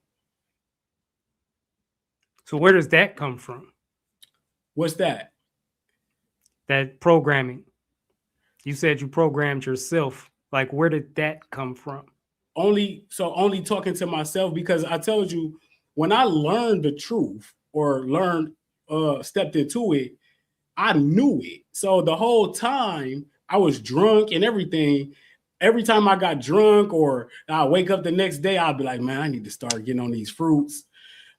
So where does that come from? What's that? That programming. You said you programmed yourself. Like, where did that come from? Only talking to myself, because I told you, when I learned the truth or stepped into it, I knew it. So the whole time I was drunk and everything. Every time I got drunk or I wake up the next day, I'll be like, man, I need to start getting on these fruits.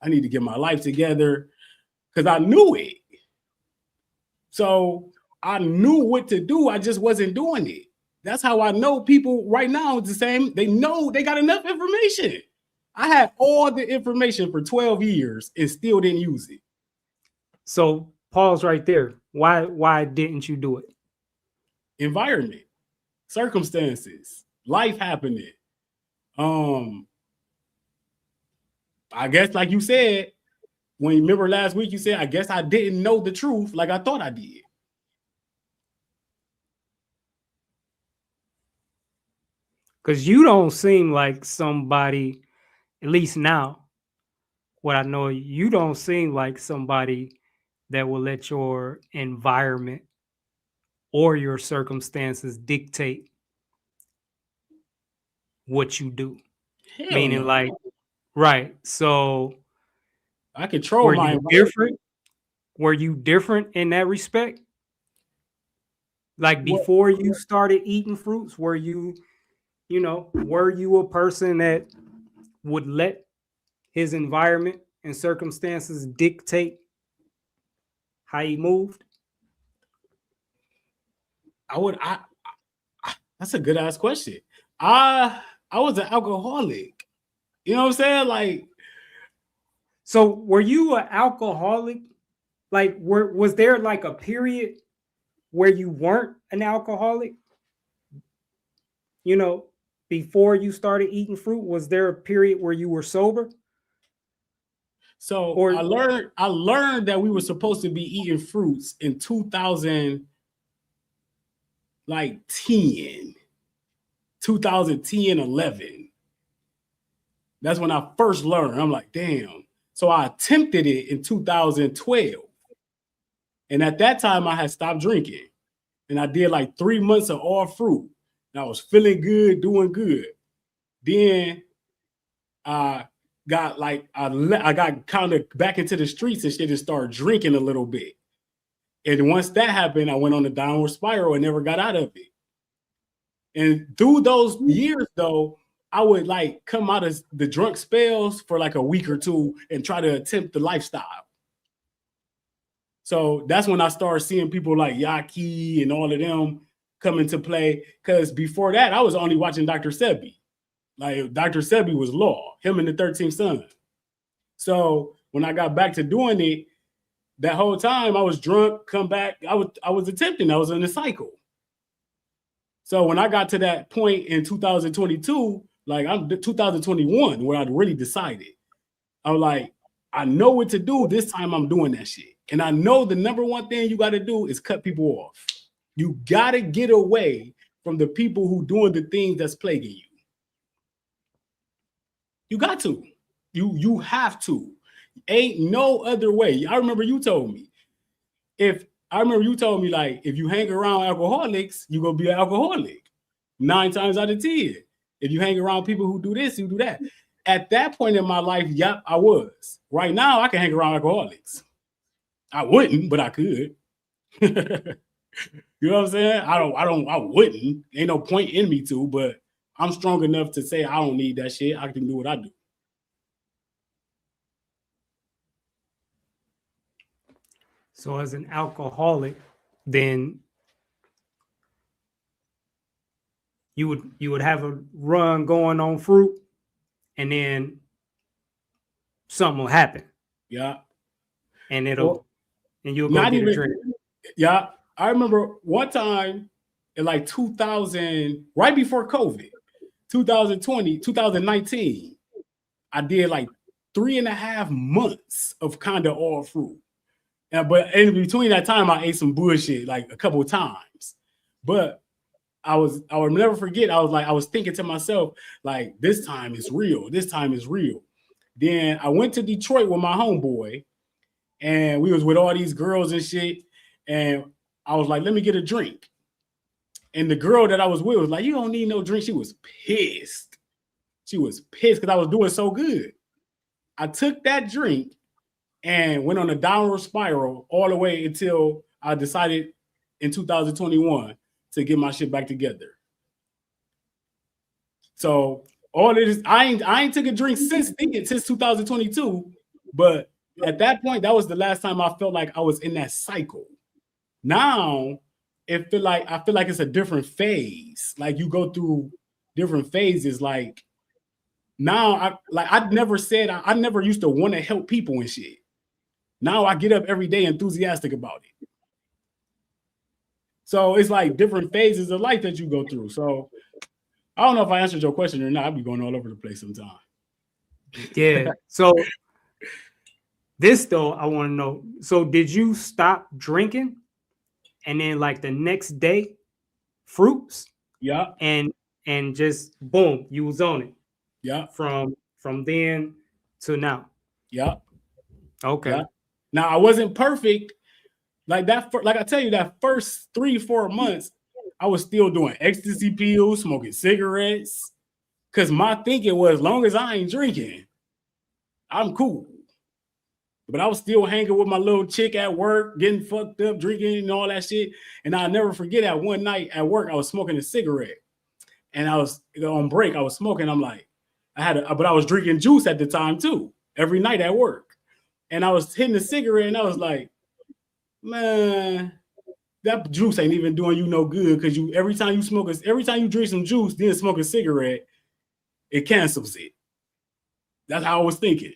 I need to get my life together, because I knew it. So I knew what to do. I just wasn't doing it. That's how I know people right now is the same. They know they got enough information. I had all the information for 12 years and still didn't use it. So pause right there. Why didn't you do it? Environment, circumstances, life happening. I guess, like you said, when you remember last week, you said, I guess I didn't know the truth like I thought I did. Because you don't seem like somebody, at least now, what I know, you don't seem like somebody that will let your environment or your circumstances dictate what you do. Hell Meaning, no. like, right. So I control my environment. Different? Were you different in that respect? Like before you started eating fruits, were you a person that would let his environment and circumstances dictate how he moved? That's a good ass question. I was an alcoholic. You know what I'm saying? Like, so were you an alcoholic? Like, was there like a period where you weren't an alcoholic? You know, before you started eating fruit, was there a period where you were sober? So I learned that we were supposed to be eating fruits in 2010, 11. That's when I first learned. I'm like, damn. So I attempted it in 2012. And at that time, I had stopped drinking. And I did like 3 months of all fruit. And I was feeling good, doing good. Then I got kind of back into the streets and shit and started drinking a little bit. And once that happened, I went on a downward spiral and never got out of it. And through those years, though, I would like come out of the drunk spells for like a week or two and try to attempt the lifestyle. So that's when I started seeing people like Yaki and all of them come into play. Because before that, I was only watching Dr. Sebi. Like Dr. Sebi was law, him and the 13th son. So when I got back to doing it, that whole time I was drunk, come back, I was attempting, I was in a cycle. So when I got to that point in 2022, like I'm 2021, where I really decided, I was like, I know what to do. This time I'm doing that shit. And I know the number one thing you got to do is cut people off. You got to get away from the people who doing the things that's plaguing you. You got to. You have to. Ain't no other way. I remember you told me, like, if you hang around alcoholics, you're going to be an alcoholic 9 times out of 10. If you hang around people who do this, you do that. At that point in my life, yep, I was. Right now, I can hang around alcoholics. I wouldn't, but I could. You know what I'm saying? I wouldn't. Ain't no point in me to, but I'm strong enough to say I don't need that shit. I can do what I do. So as an alcoholic, then you would have a run going on fruit, and then something will happen. Yeah. And you'll go get a drink. Yeah. I remember one time in like 2000, right before COVID, 2019, I did like 3.5 months of kind of all fruit. But in between that time, I ate some bullshit like a couple of times. But I would never forget. I was thinking to myself, like, this time is real. This time is real. Then I went to Detroit with my homeboy, and we was with all these girls and shit. And I was like, let me get a drink. And the girl that I was with was like, you don't need no drink. She was pissed. She was pissed because I was doing so good. I took that drink and went on a downward spiral all the way until I decided in 2021 to get my shit back together. So all it is, I ain't took a drink since 2022, but at that point, that was the last time I felt like I was in that cycle. Now I feel like it's a different phase. Like you go through different phases. Like now, I never used to want to help people and shit. Now I get up every day enthusiastic about it. So it's like different phases of life that you go through. So I don't know if I answered your question or not. I'll be going all over the place sometimes. Yeah. So this though, I want to know. So did you stop drinking and then like the next day, fruits? Yeah. And just boom, you was on it. Yeah. From then to now. Yeah. Okay. Yeah. Now I wasn't perfect. Like that, like I tell you, that first 3-4 months, I was still doing ecstasy pills, smoking cigarettes. Cause my thinking was, as long as I ain't drinking, I'm cool. But I was still hanging with my little chick at work, getting fucked up, drinking and all that shit. And I'll never forget that one night at work, I was smoking a cigarette. And I was on break, I was smoking. I'm like, but I was drinking juice at the time too, every night at work. And I was hitting the cigarette and I was like, man, that juice ain't even doing you no good, because every time you drink some juice, then smoke a cigarette, it cancels it. That's how I was thinking.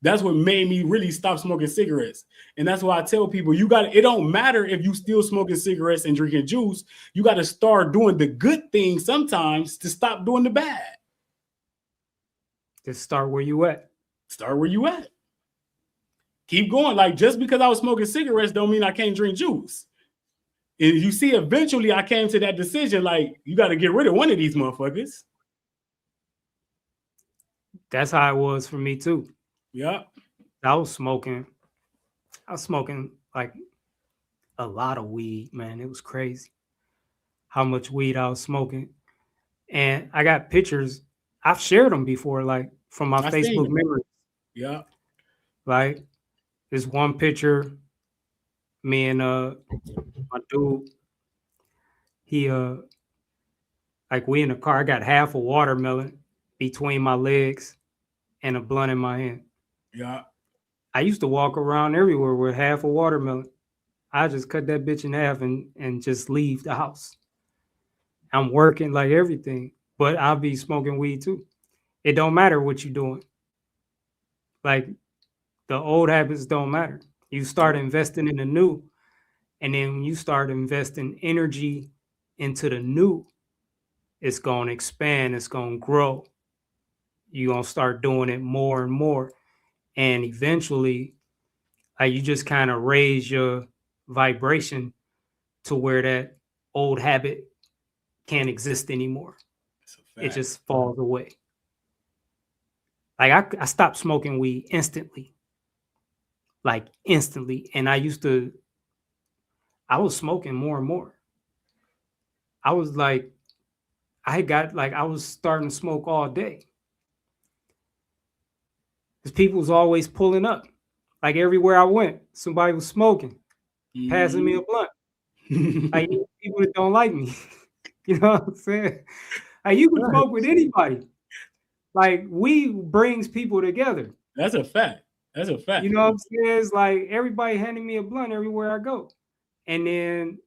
That's what made me really stop smoking cigarettes. And that's why I tell people, it don't matter if you still smoking cigarettes and drinking juice. You got to start doing the good things sometimes to stop doing the bad. Just start where you at. Start where you at. Keep going. Like, just because I was smoking cigarettes don't mean I can't drink juice. And you see, eventually I came to that decision, like, you got to get rid of one of these motherfuckers. That's how it was for me too. Yeah. I was smoking like a lot of weed, man. It was crazy how much weed I was smoking. And I got pictures. I've shared them before, like from my Facebook memories. Yeah. Like this one picture, me and my dude, he like we in the car, I got half a watermelon between my legs and a blunt in my hand. Yeah. I used to walk around everywhere with half a watermelon. I just cut that bitch in half and just leave the house. I'm working like everything, but I'll be smoking weed too. It don't matter what you're doing. Like the old habits don't matter. You start investing in the new, and then when you start investing energy into the new, it's going to expand. It's going to grow. You're going to start doing it more and more. And eventually, you just kind of raise your vibration to where that old habit can't exist anymore. It just falls away. Like I stopped smoking weed instantly. Like instantly. And I was smoking more and more. I was like, I was starting to smoke all day. Because people was always pulling up. Like everywhere I went, somebody was smoking, passing me a blunt. Like people that don't like me. You know what I'm saying? Like you can smoke with anybody. Like weed brings people together. That's a fact. That's a fact. You know what I'm saying? It's like everybody handing me a blunt everywhere I go. And then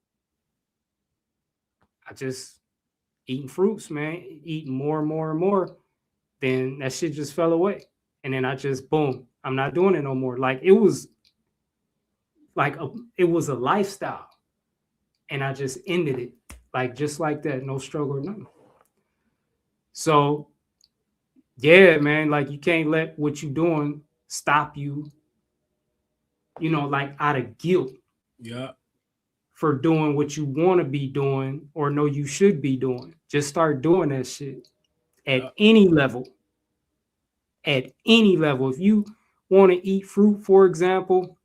I just eating fruits, man, eating more and more and more. Then that shit just fell away. And then I just, boom, I'm not doing it no more. Like it was a lifestyle. And I just ended it. Like just like that, no struggle or nothing. So yeah, man, like you can't let what you're doing stop you, like out of guilt. Yeah. For doing what you want to be doing or know you should be doing. Just start doing that shit Yeah. at any level. At any level. If you want to eat fruit, for example,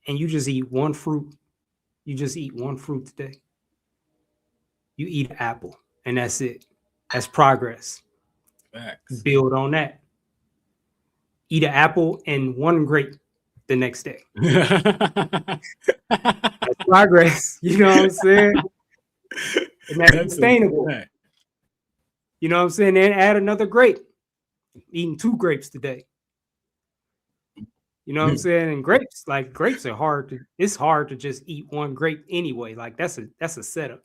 and you just eat one fruit, you just eat one fruit today. You eat an apple, and that's it. That's progress. Facts. Build on that. Eat an apple and one grape the next day. That's progress. You know what I'm saying? And that's sustainable. You know what I'm saying? Then add another grape. Eating 2 grapes today. You know what I'm saying? And grapes are hard it's hard to just eat one grape anyway. Like that's a setup.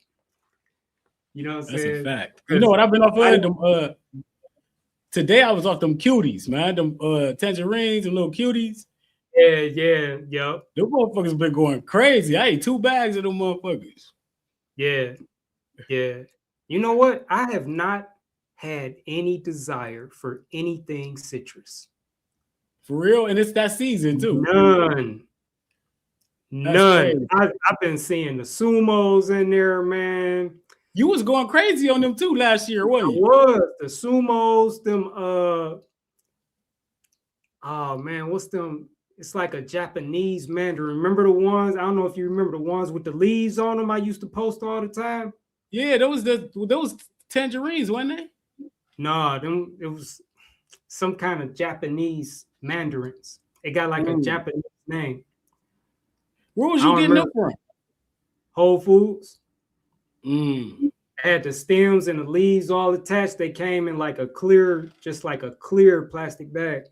You know what I'm saying? That's a fact. You know what I've been off of? Today I was off them cuties, man. Them tangerines and little cuties. Yeah, yep. Them motherfuckers been going crazy. I ate 2 bags of them motherfuckers. Yeah. You know what? I have not had any desire for anything citrus. For real? And it's that season too. None. I've been seeing the sumos in there, man. You was going crazy on them too last year, wasn't you? I was. The sumos, them oh man, what's them? It's like a Japanese mandarin. Remember the ones? I don't know if you remember the ones with the leaves on them I used to post all the time. Yeah, those tangerines, wasn't they? No, it was some kind of Japanese mandarins. It got like a Japanese name. Where was you getting them from? Whole Foods. Had the stems and the leaves all attached. They came in like a clear plastic bag.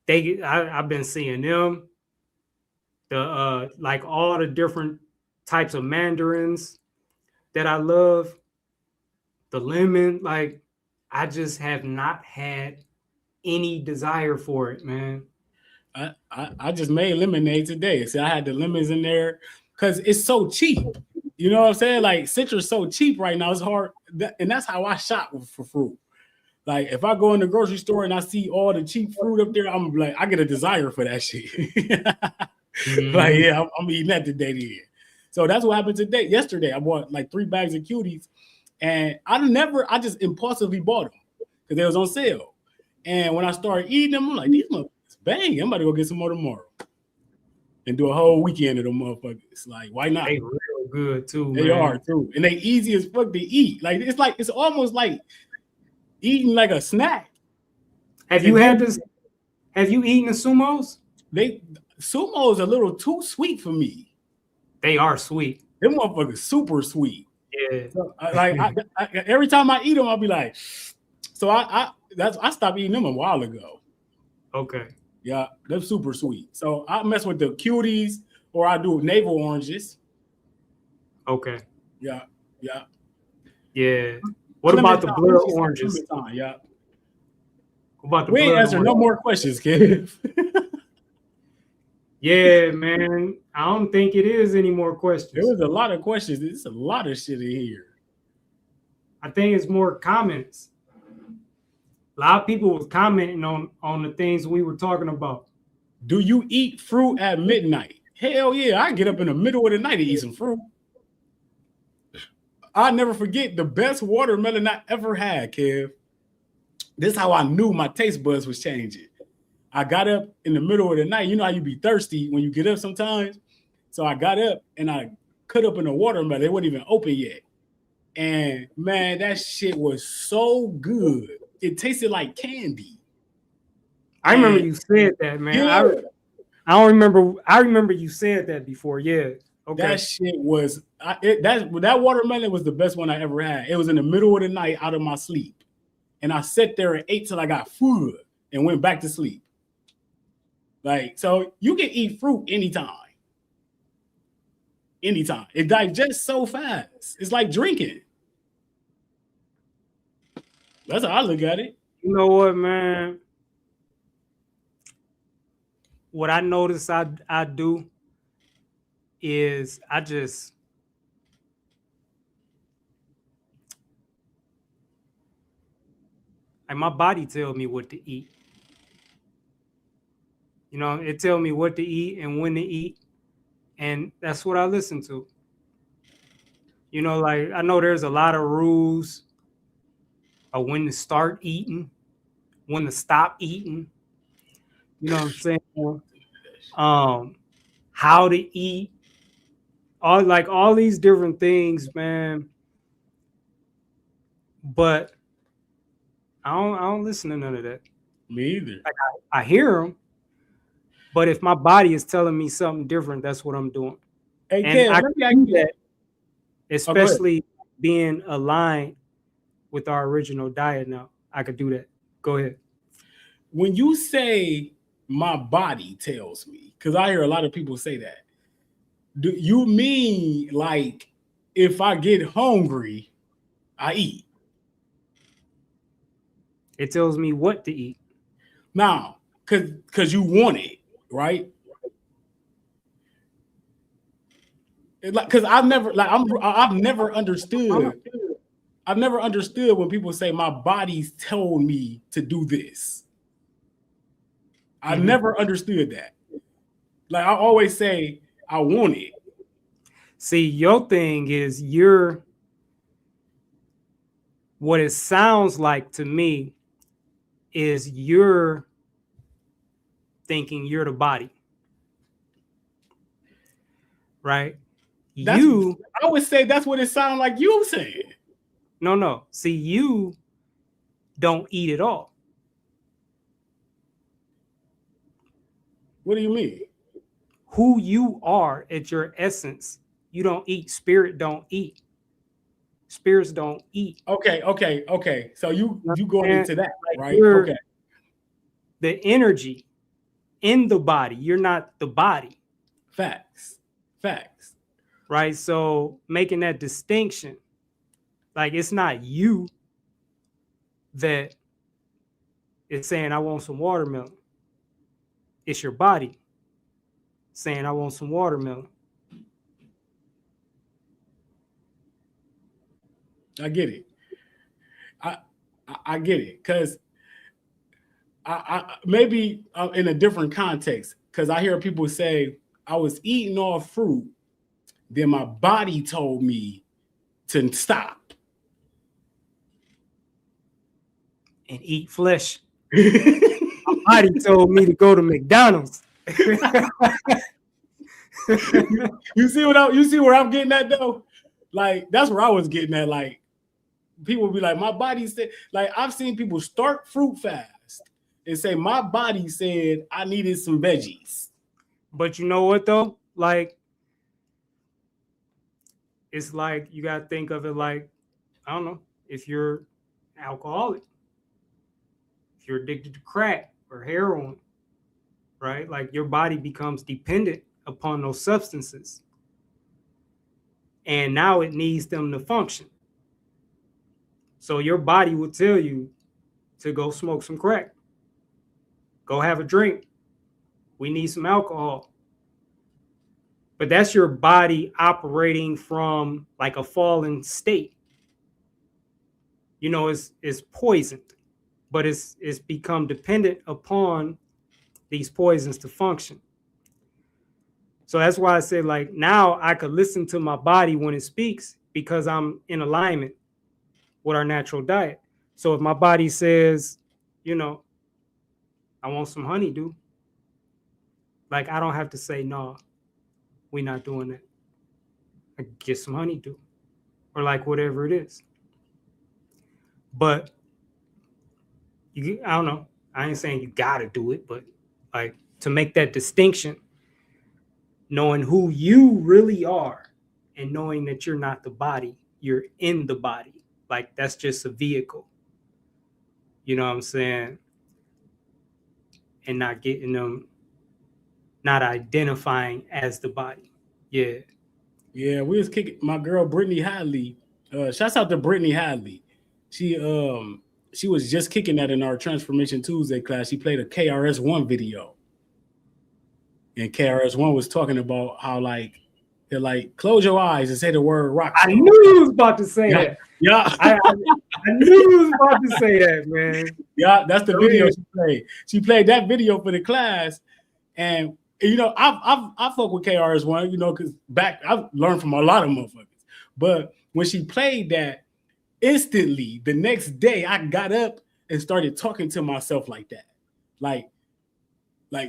I've been seeing them. The like all the different types of mandarins that I love. The lemon, like I just have not had any desire for it, man. I just made lemonade today. See, I had the lemons in there because it's so cheap. You know what I'm saying? Like citrus so cheap right now. It's hard, and that's how I shop for fruit. Like if I go in the grocery store and I see all the cheap fruit up there, I'm like, I get a desire for that shit. Like, yeah, I'm eating that today. Then. So that's what happened today. Yesterday, I bought like 3 bags of cuties, and I just impulsively bought them because they was on sale. And when I started eating them, I'm like, these motherfuckers bang! I'm about to go get some more tomorrow and do a whole weekend of them motherfuckers. Like, why not? They real good too. They are too, and they easy as fuck to eat. Like it's almost like eating like a snack. Have you had this? Have you eaten the sumos? Sumos a little too sweet for me. They are sweet. Them motherfuckers super sweet. Yeah. So, every time I eat them, I'll be like, so I stopped eating them a while ago. Okay. Yeah, they're super sweet. So I mess with the cuties or I do navel oranges. Okay. Yeah. What about the blood oranges? Yeah. What about the we ain't answer no more questions, kid. Yeah, man. I don't think it is any more questions. There was a lot of questions. There's a lot of shit in here. I think it's more comments. A lot of people was commenting on the things we were talking about. Do you eat fruit at midnight? Hell yeah. I get up in the middle of the night to eat some fruit. I'll never forget the best watermelon I ever had, Kev. This is how I knew my taste buds was changing. I got up in the middle of the night. You know how you be thirsty when you get up sometimes? So I got up and I cut up in a watermelon. It wasn't even open yet. And man, that shit was so good. It tasted like candy. I remember you said that, man. Yeah. I don't remember. I remember you said that before. Yeah. Okay. That shit was that watermelon was the best one I ever had. It was in the middle of the night out of my sleep. And I sat there and ate till I got food and went back to sleep. Like, so you can eat fruit anytime. Anytime. It digests so fast. It's like drinking. That's how I look at it. You know what, man? What I notice I do is Like my body tells me what to eat. You know, it tells me what to eat and when to eat. And that's what I listen to. You know, like I know there's a lot of rules of when to start eating, when to stop eating. You know what I'm saying? How to eat, all these different things, man. But I don't listen to none of that. Me either. Like I hear them, but if my body is telling me something different, that's what I'm doing. Hey, And Kev, I let me can do ask you that, especially being aligned with our original diet. Now I could do that. Go ahead. When you say my body tells me, because I hear a lot of people say that, do you mean like if I get hungry, I eat? It tells me what to eat. Now, because you want it, right? Because I've never understood. I've never understood when people say my body's told me to do this. I never understood that. Like I always say, I want it. See, your thing is what it sounds like to me is you're thinking you're the body. Right? I would say that's what it sounds like you saying. No. See, you don't eat at all. What do you mean? Who you are at your essence, you don't eat. Spirit don't eat. Spirits don't eat. Okay. So you going into that, like right? Okay. The energy in the body, you're not the body. Facts. Right? So making that distinction, like it's not you that is saying, I want some watermelon. It's your body saying, I want some watermelon. I get it. I get it because I maybe in a different context, because I hear people say I was eating all fruit, then my body told me to stop and eat flesh. My body told me to go to McDonald's. You see where I'm getting at though? Like that's where I was getting at. Like people be like, my body said, like I've seen people start fruit fast and say my body said I needed some veggies. But you know what though? Like it's like you gotta think of it like, I don't know, if you're alcoholic, if you're addicted to crack or heroin, right? Like your body becomes dependent upon those substances. And now it needs them to function. So your body will tell you to go smoke some crack. Go have a drink. We need some alcohol. But that's your body operating from like a fallen state. You know, it's poisoned, but it's become dependent upon these poisons to function. So that's why I said, like, now I could listen to my body when it speaks because I'm in alignment with our natural diet. So if my body says, you know, I want some honeydew, like I don't have to say, no, we're not doing that. I get some honeydew or like whatever it is. But I don't know. I ain't saying you gotta do it, but like to make that distinction, knowing who you really are and knowing that you're not the body, you're in the body. Like that's just a vehicle. You know what I'm saying? And not getting them, not identifying as the body. Yeah. Yeah, we was kicking my girl Brittany Hadley. Shouts out to Brittany Hadley. She was just kicking that in our Transformation Tuesday class. She played a KRS-One video. And KRS-One was talking about how they're like, close your eyes and say the word rock. I knew you was about to say that. Yeah. knew you was about to say that, man. Yeah, that's the video she played. She played that video for the class, and you know, I fuck with KRS-One, you know, because back I've learned from a lot of motherfuckers. But when she played that, instantly the next day I got up and started talking to myself like that, like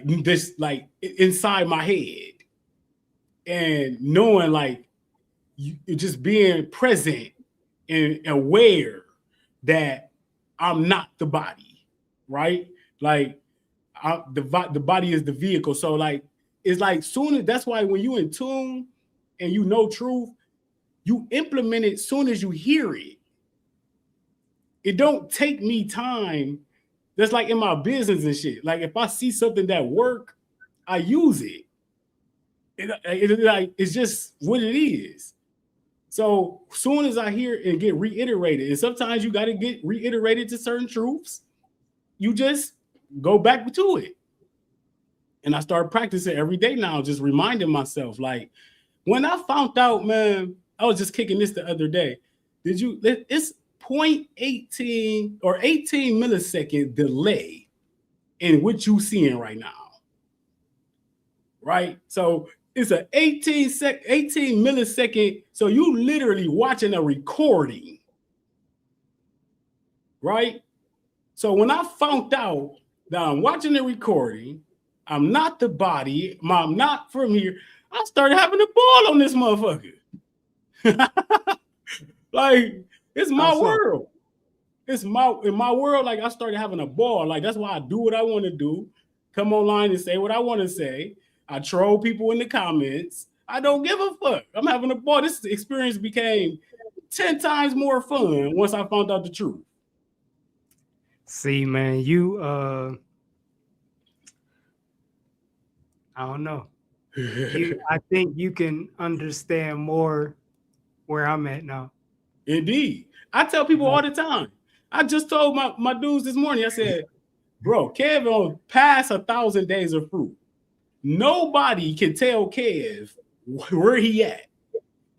this, like inside my head, and knowing like you just being present and aware that I'm not the body, right? Like the body is the vehicle. So like it's like soon as that's why when you in tune and you know truth, you implement it soon as you hear it. It don't take me time. That's like in my business and shit. Like if I see something that work, I use it. It's just what it is. So soon as I hear and get reiterated, and sometimes you got to get reiterated to certain truths, you just go back to it. And I start practicing every day now, just reminding myself. Like when I found out, man, I was just kicking this the other day. It's 0.18 or 18 millisecond delay in what you seeing right now. Right? So it's an 18 millisecond. So you literally watching a recording. Right? So when I found out that I'm watching the recording, I'm not the body, I'm not from here, I started having a ball on this motherfucker. Like, it's my world. It's in my world, like I started having a ball. Like that's why I do what I want to do. Come online and say what I want to say. I troll people in the comments. I don't give a fuck. I'm having a ball. This experience became 10 times more fun once I found out the truth. See, man, you I don't know. I think you can understand more where I'm at now. Indeed. I tell people all the time. I just told my dudes this morning, I said, bro, Kev on past 1,000 days of fruit. Nobody can tell Kev where he at.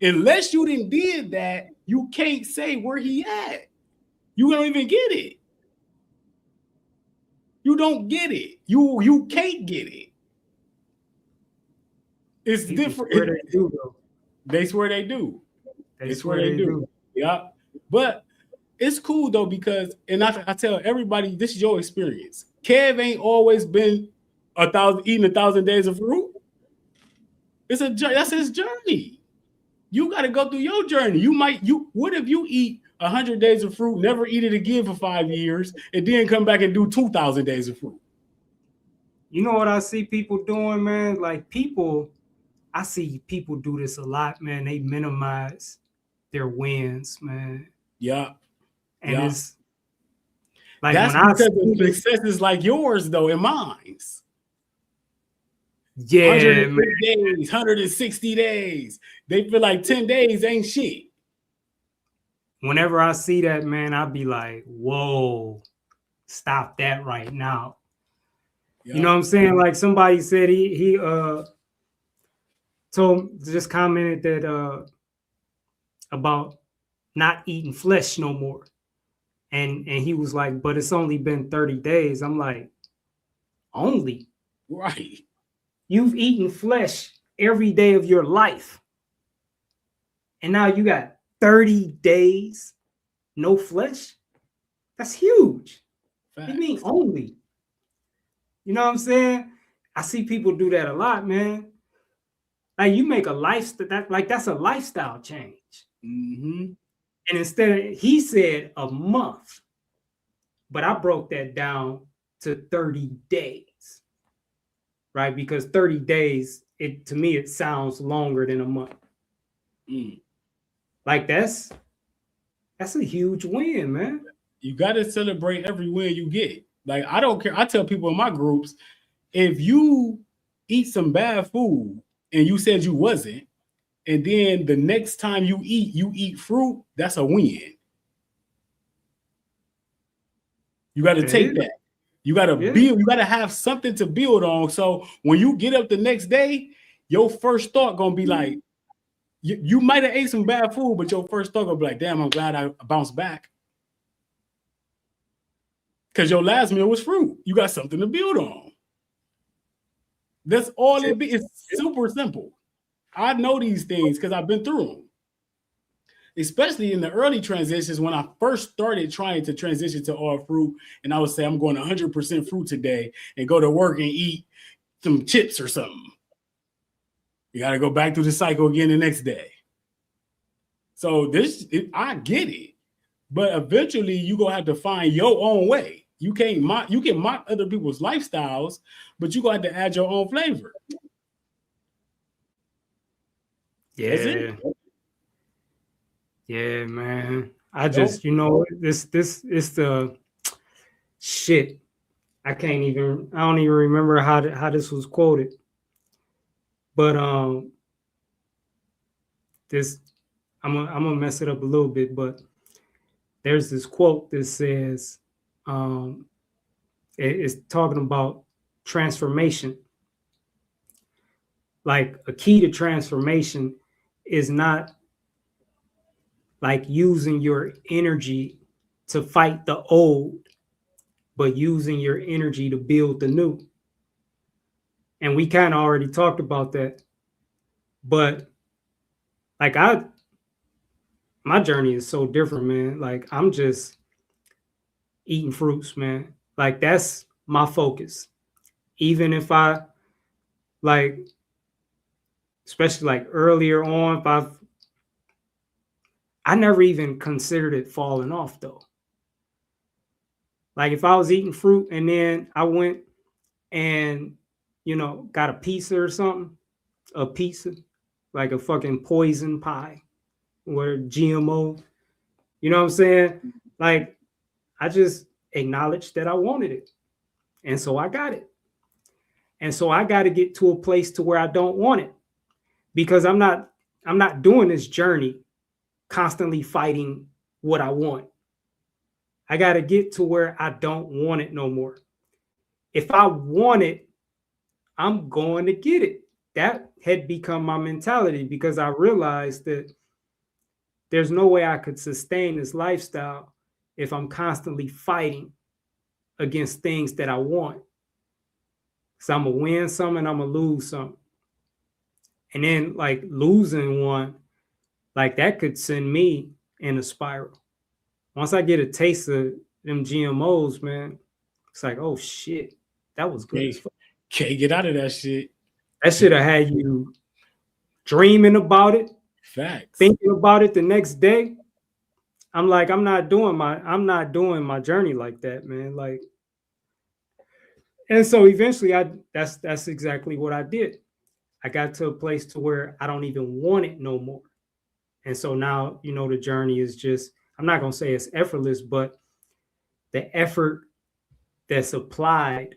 Unless you didn't did that, you can't say where he at. You don't even get it. You don't get it. You can't get it. It's people different. Swear they do, though. They swear they do. They swear they do. Yeah. But it's cool though, because, and I tell everybody, this is your experience. Kev ain't always been eating 1,000 days of fruit. That's his journey. You got to go through your journey. What if you eat 100 days of fruit, never eat it again for 5 years, and then come back and do 2,000 days of fruit? You know what I see people doing, man? Like I see people do this a lot, man. They minimize their wins, man. Yeah. And it's like that's because of successes like yours, though, and mine's. Yeah, 130 days, 160 days. They feel like 10 days ain't shit. Whenever I see that, man, I'll be like, whoa, stop that right now. Yeah. You know what I'm saying? Like somebody said he just commented that about not eating flesh no more. And he was like, but it's only been 30 days. I'm like, only? Right. You've eaten flesh every day of your life. And now you got 30 days, no flesh? That's huge. Facts. What do you mean only? You know what I'm saying? I see people do that a lot, man. Like you make a lifestyle, that's a lifestyle change. Mm-hmm. And instead, he said a month, but I broke that down to 30 days, right? Because 30 days, to me, it sounds longer than a month. Mm. Like that's a huge win, man. You got to celebrate every win you get. Like, I don't care. I tell people in my groups, if you eat some bad food and you said you wasn't, and then the next time you eat fruit, that's a win. You got to take that. You got to build. You got to have something to build on. So when you get up the next day, your first thought going to be like, you might have ate some bad food, but your first thought going to be like, damn, I'm glad I bounced back. Because your last meal was fruit. You got something to build on. That's all it be. It's super simple. I know these things because I've been through them. Especially in the early transitions when I first started trying to transition to all fruit, and I would say I'm going 100% fruit today and go to work and eat some chips or something. You got to go back through the cycle again the next day. So I get it, but eventually you gonna have to find your own way. You can mock other people's lifestyles, but you gonna have to add your own flavor. Yeah. Yeah, man. I just, this is the shit. I don't even remember how this was quoted. But this I'm gonna mess it up a little bit, but there's this quote that says it's talking about transformation. Like a key to transformation is not like using your energy to fight the old, but using your energy to build the new. And we kind of already talked about that. But like my journey is so different, man. Like I'm just eating fruits, man. Like that's my focus. Even if I like, especially like earlier on, I never even considered it falling off though. Like if I was eating fruit and then I went and got a pizza or something, a pizza, like a fucking poison pie or GMO, you know what I'm saying? Like I just acknowledged that I wanted it. And so I got it. And so I got to get to a place to where I don't want it, because I'm not doing this journey constantly fighting what I want. I got to get to where I don't want it no more. If I want it, I'm going to get it. That had become my mentality, because I realized that there's no way I could sustain this lifestyle if I'm constantly fighting against things that I want. So I'm going to win some and I'm going to lose some. And then like losing one, like that could send me in a spiral. Once I get a taste of them GMOs, man, it's like, oh shit, that was good as fuck. Can't get out of that shit. That should have had you dreaming about it, facts, thinking about it the next day. I'm like, I'm not doing my journey like that, man. Like, and so eventually that's exactly what I did. I got to a place to where I don't even want it no more. And so now, the journey is just, I'm not going to say it's effortless, but the effort that's applied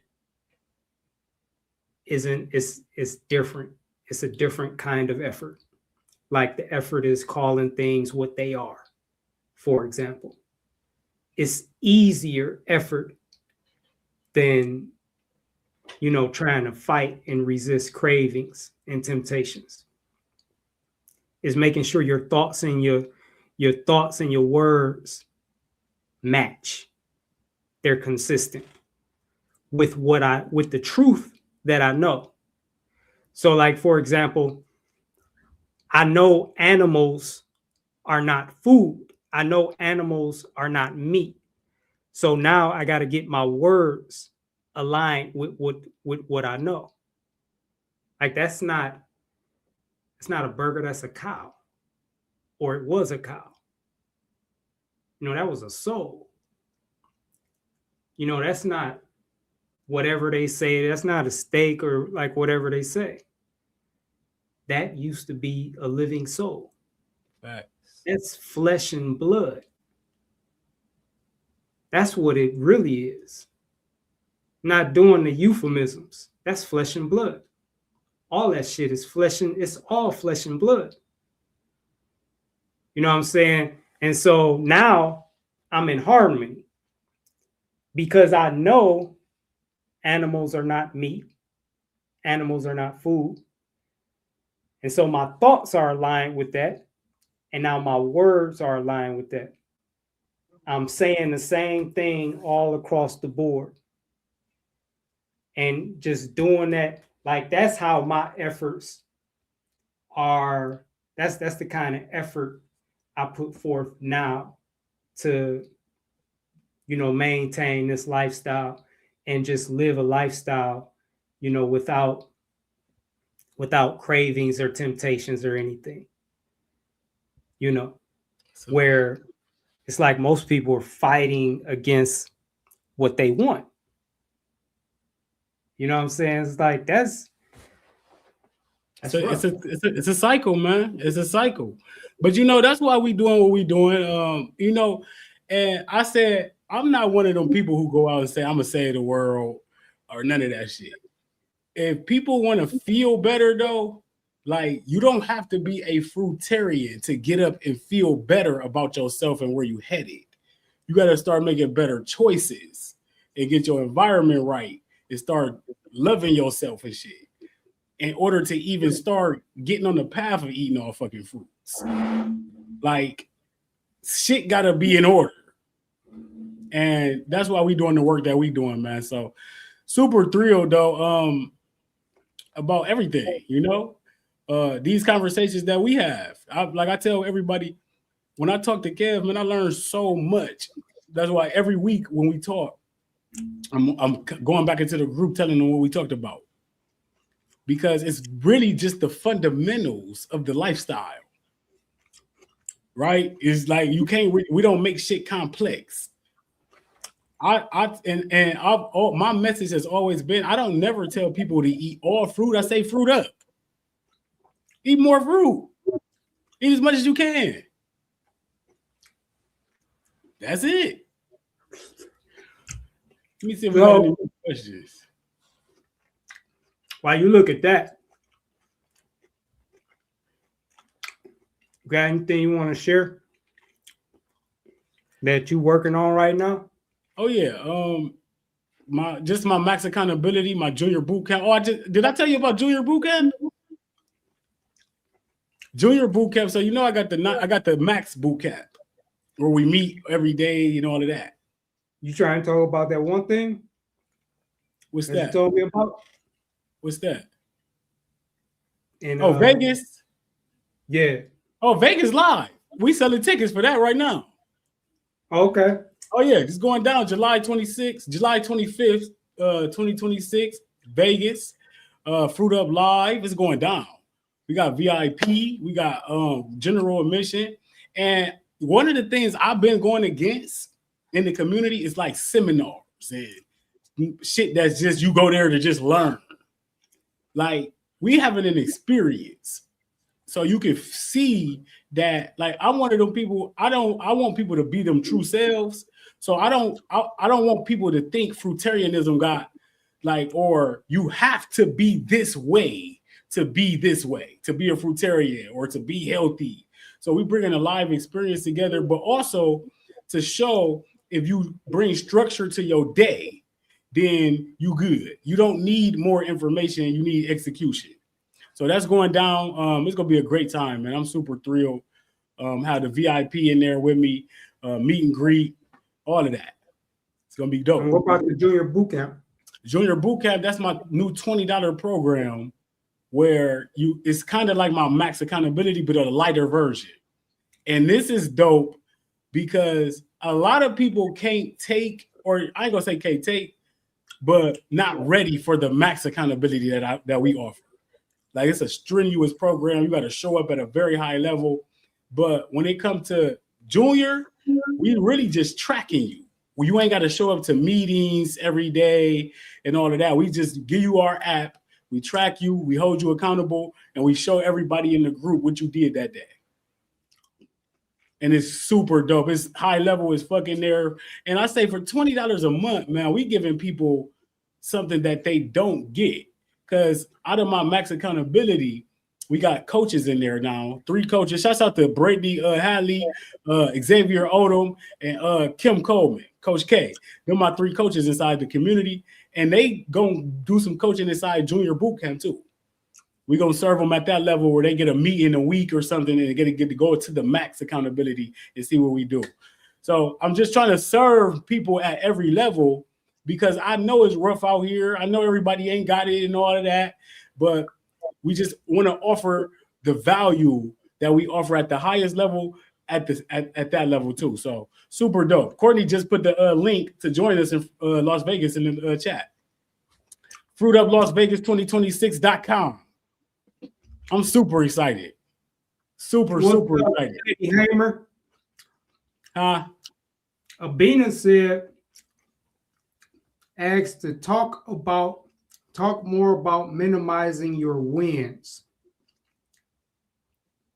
is different. It's a different kind of effort. Like the effort is calling things what they are. For example, it's easier effort than, trying to fight and resist cravings and temptations. Is making sure your thoughts and your words match. They're consistent with with the truth that I know. So like, for example, I know animals are not food. I know animals are not meat. So now I got to get my words aligned with what I know. Like it's not a burger, that's a cow. Or it was a cow. That was a soul. That's not whatever they say. That's not a steak or like whatever they say. That used to be a living soul. Facts. That's flesh and blood. That's what it really is. Not doing the euphemisms. That's flesh and blood. All that shit is it's all flesh and blood. You know what I'm saying? And so now I'm in harmony, because I know animals are not meat. Animals are not food. And so my thoughts are aligned with that. And now my words are aligned with that. I'm saying the same thing all across the board. And just doing that, like that's how my efforts are. That's the kind of effort I put forth now to, maintain this lifestyle and just live a lifestyle, without cravings or temptations or anything. Where it's like most people are fighting against what they want. You know what I'm saying? It's like that's so it's a cycle, man. It's a cycle. But that's why we doing what we doing. And I said I'm not one of them people who go out and say I'm gonna save the world or none of that shit. If people want to feel better though, like you don't have to be a fruitarian to get up and feel better about yourself and where you headed. You got to start making better choices and get your environment right and start loving yourself and shit in order to even start getting on the path of eating all fucking fruits. Like shit got to be in order. And that's why we doing the work that we doing, man. So super thrilled though about everything, these conversations that we have. I tell everybody when I talk to Kev, man, I learn so much. That's why every week when we talk, I'm going back into the group telling them what we talked about. Because it's really just the fundamentals of the lifestyle. Right? It's like we don't make shit complex. My message has always been, I don't never tell people to eat all fruit. I say fruit up. Eat more fruit. Eat as much as you can. That's it. Let me see if we have any questions. While you look at that, got anything you want to share that you're working on right now? Oh yeah, my max accountability, my junior boot camp. Oh, did I tell you about junior boot camp? Junior boot camp. So I got the max boot camp where we meet every day and all of that. You trying to talk about that one thing? What's that? You told me about? What's that? In Vegas. Yeah. Oh, Vegas live. We selling tickets for that right now. Okay. Oh yeah, it's going down July 26th, July 25th, 2026, Vegas. Fruit Up Live is going down. We got VIP, we got general admission. And one of the things I've been going against in the community is like seminars and shit that's just you go there to just learn. Like we having an experience. So you can see that, like, I'm one of them people. I want people to be them true selves. So I don't want people to think Fruitarianism got like, or you have to be this way to be this way, to be a Fruitarian or to be healthy. So we bring in a live experience together, but also to show if you bring structure to your day, then you good. You don't need more information. You need execution. So that's going down. It's going to be a great time, man. I'm super thrilled. Have the VIP in there with me, meet and greet, all of that. It's going to be dope. And what about the Junior Boot Camp? Junior Boot Camp, that's my new $20 program where it's kind of like my max accountability, but a lighter version. And this is dope because a lot of people can't take, or I ain't going to say can't take, but not ready for the max accountability that we offer. Like it's a strenuous program. You got to show up at a very high level. But when it comes to junior, we really just tracking you. Well, you ain't got to show up to meetings every day and all of that. We just give you our app. We track you. We hold you accountable. And we show everybody in the group what you did that day. And it's super dope. It's high level. It's fucking there. And I say for $20 a month, man, we giving people something that they don't get. Because out of my max accountability, we got coaches in there now. 3 coaches. Shouts out to Brady Hadley, Xavier Odom, and Kim Coleman, Coach K. They're my 3 coaches inside the community. And they gonna do some coaching inside Junior Boot Camp too. We're gonna serve them at that level where they get a meeting a week or something and they get to go to the max accountability and see what we do. So I'm just trying to serve people at every level because I know it's rough out here. I know everybody ain't got it and all of that, but we just want to offer the value that we offer at the highest level at that level too. So super dope. Courtney just put the link to join us in Las Vegas in the chat. FruitUpLasVegas2026.com. I'm super excited. Super excited. Hamer? Abina said, asked to talk more about minimizing your wins.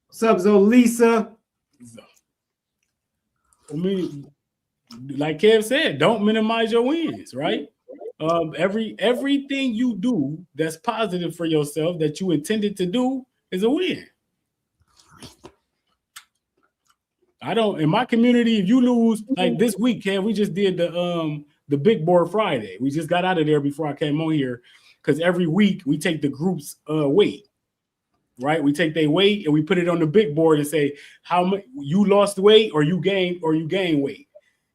What's up, Zolisa? I mean, like Kev said, don't minimize your wins, right? Everything you do that's positive for yourself that you intended to do is a win. I don't in my community. If you lose, like this week, Kev, we just did the Big Board Friday. We just got out of there before I came on here because every week we take the group's weight, right? We take their weight and we put it on the big board and say how much you lost weight or you gained weight.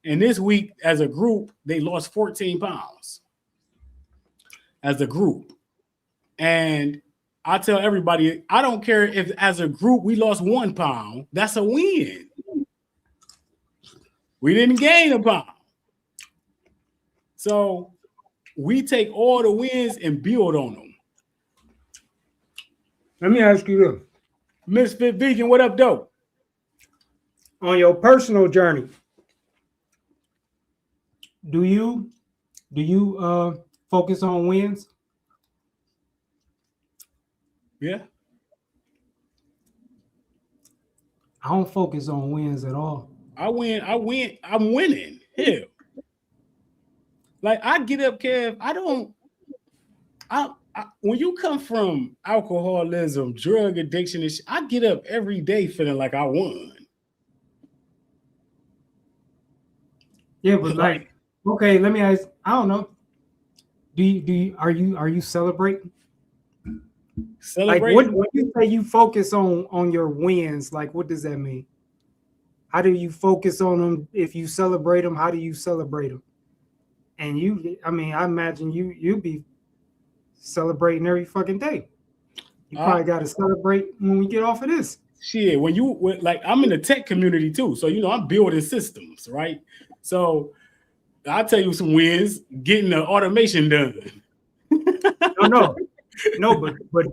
And this week, as a group, they lost 14 pounds as a group. And I tell everybody, I don't care if as a group we lost 1 pound, that's a win. We didn't gain a pound. So we take all the wins and build on them. Let me ask you this. Misfit Vegan, what up, though? On your personal journey, do you focus on wins? Yeah. I don't focus on wins at all. I'm winning. Hell. Like I get up, Kev. When you come from alcoholism, drug addiction, and shit, I get up every day feeling like I won. Yeah, but like, okay, let me ask. I don't know. Are you celebrating? Like when you say you focus on your wins, like what does that mean? How do you focus on them? If you celebrate them, how do you celebrate them? And I imagine you be celebrating every fucking day. You probably got to celebrate when we get off of this. Shit, like I'm in the tech community too, so I'm building systems, right? So I'll tell you some wins, getting the automation done. No, but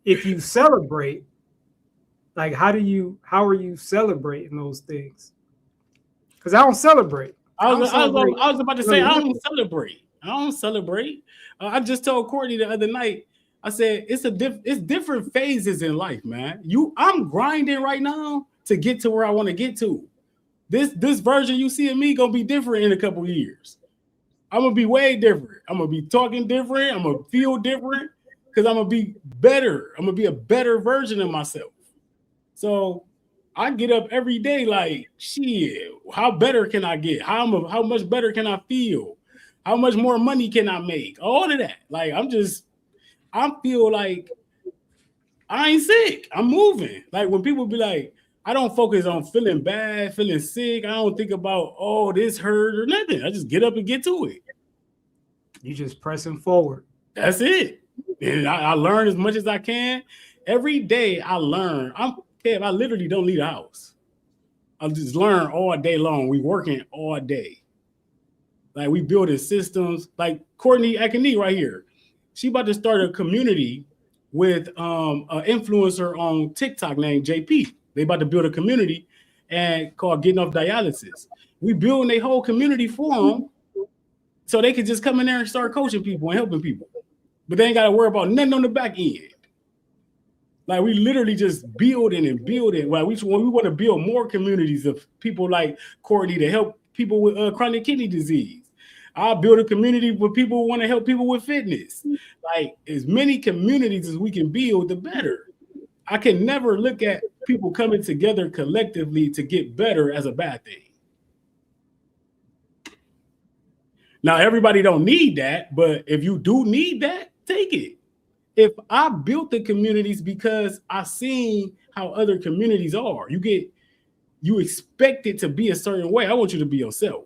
if you celebrate, like how are you celebrating those things? Because I don't celebrate. I was about to say I don't celebrate. I just told Courtney the other night. I said it's different phases in life, man. I'm grinding right now to get to where I want to get to. This version you see of me gonna be different in a couple years. I'm gonna be way different. I'm gonna be talking different. I'm gonna feel different because I'm gonna be better. I'm gonna be a better version of myself. So I get up every day like, shit, how better can I get? How much better can I feel? How much more money can I make? All of that. Like, I feel like I ain't sick. I'm moving. Like when people be like, I don't focus on feeling bad, feeling sick. I don't think about, oh, this hurt or nothing. I just get up and get to it. You just pressing forward. That's it. And I learn as much as I can. Every day I learn. I literally don't leave the house. I just learn all day long. We working all day. Like we building systems. Like Courtney Akini right here. She about to start a community with an influencer on TikTok named JP. They about to build a community and called Getting Off Dialysis. We building a whole community for them so they could just come in there and start coaching people and helping people. But they ain't got to worry about nothing on the back end. Like we literally just building and building. Like we want to build more communities of people like Courtney to help people with chronic kidney disease. I'll build a community where people want to help people with fitness. Like as many communities as we can build, the better. I can never look at people coming together collectively to get better as a bad thing. Now, everybody don't need that, but if you do need that, take it. If I built the communities because I seen how other communities are, you you expect it to be a certain way. I want you to be yourself.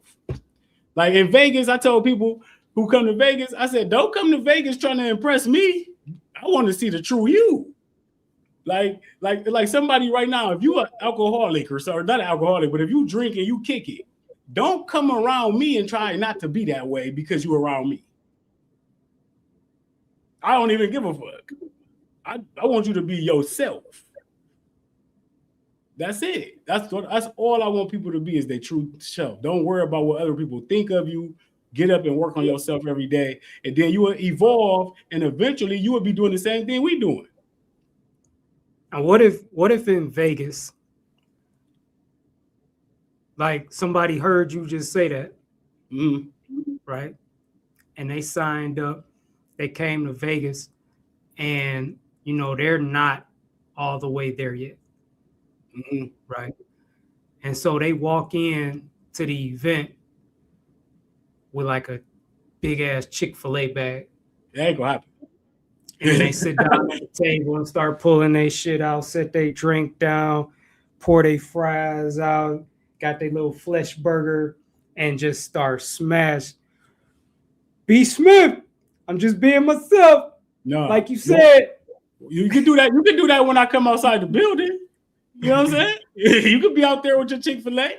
Like in Vegas, I told people who come to Vegas, I said, don't come to Vegas trying to impress me. I want to see the true you. Like somebody right now, if you an alcoholic or not an alcoholic, but if you drink and you kick it, don't come around me and try not to be that way because you're around me. I don't even give a fuck. I want you to be yourself. That's it. That's all I want people to be, is their true self. Don't worry about what other people think of you. Get up and work on yourself every day, and then you will evolve, and eventually you will be doing the same thing we doing. And what if in Vegas, like somebody heard you just say that, right? And they signed up, they came to Vegas, and they're not all the way there yet, right? And so they walk in to the event with like a big ass Chick-fil-A bag. That ain't gonna happen. And they sit down at the table and start pulling their shit out, set their drink down, pour their fries out, got their little flesh burger, and just start smash. B. Smith, I'm just being myself. No, like you said. You can do that. You can do that when I come outside the building. You know what I'm saying? You could be out there with your Chick-fil-A,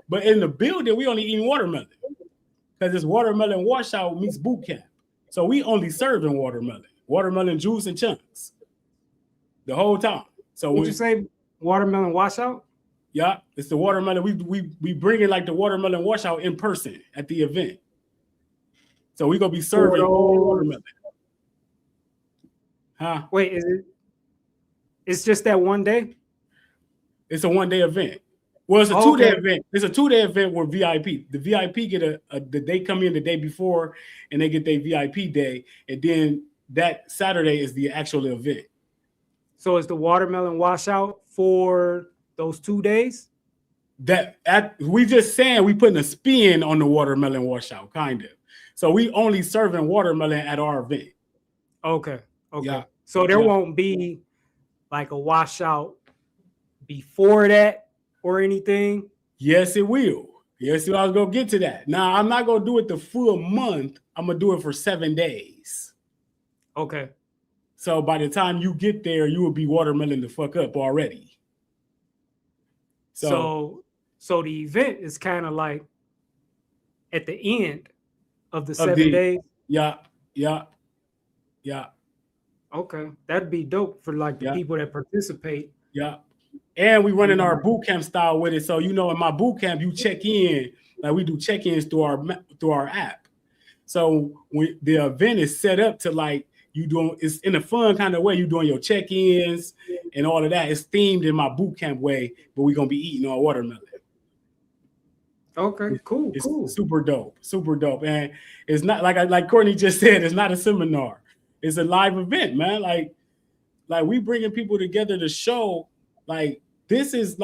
but in the building, we only eating watermelon. Because it's watermelon washout meets boot camp. So we only serving watermelon juice and chunks the whole time. So would you say watermelon washout? Yeah, it's the watermelon. We bring it like the watermelon washout in person at the event. So we're gonna be serving watermelon. Huh? Wait, it's just that one day? It's a one-day event. Well, it's a two-day event. It's a two-day event where VIP. The VIP get they come in the day before and they get their VIP day, and then that Saturday is the actual event. So is the watermelon washout for those 2 days? We just saying we putting a spin on the watermelon washout, kind of. So we only serving watermelon at our event. Okay. Yeah. So there won't be like a washout before that or anything? Yes, it will. Yes, I was gonna get to that. Now, I'm not gonna do it the full month. I'm gonna do it for 7 days. Okay. So by the time you get there, you will be watermelon the fuck up already. So the event is kind of like at the end of the 7 days. Yeah. Okay, that'd be dope for like the people that participate. Yeah. And we running our boot camp style with it. So, in my boot camp, you check in, like we do check-ins through our app. So when the event is set up to like it's in a fun kind of way. You're doing your check-ins and all of that. It's themed in my boot camp way, but we're gonna be eating our watermelon. Okay, cool. It's super dope. And it's not like Courtney just said, it's not a seminar. It's a live event, man. Like we bringing people together to show like this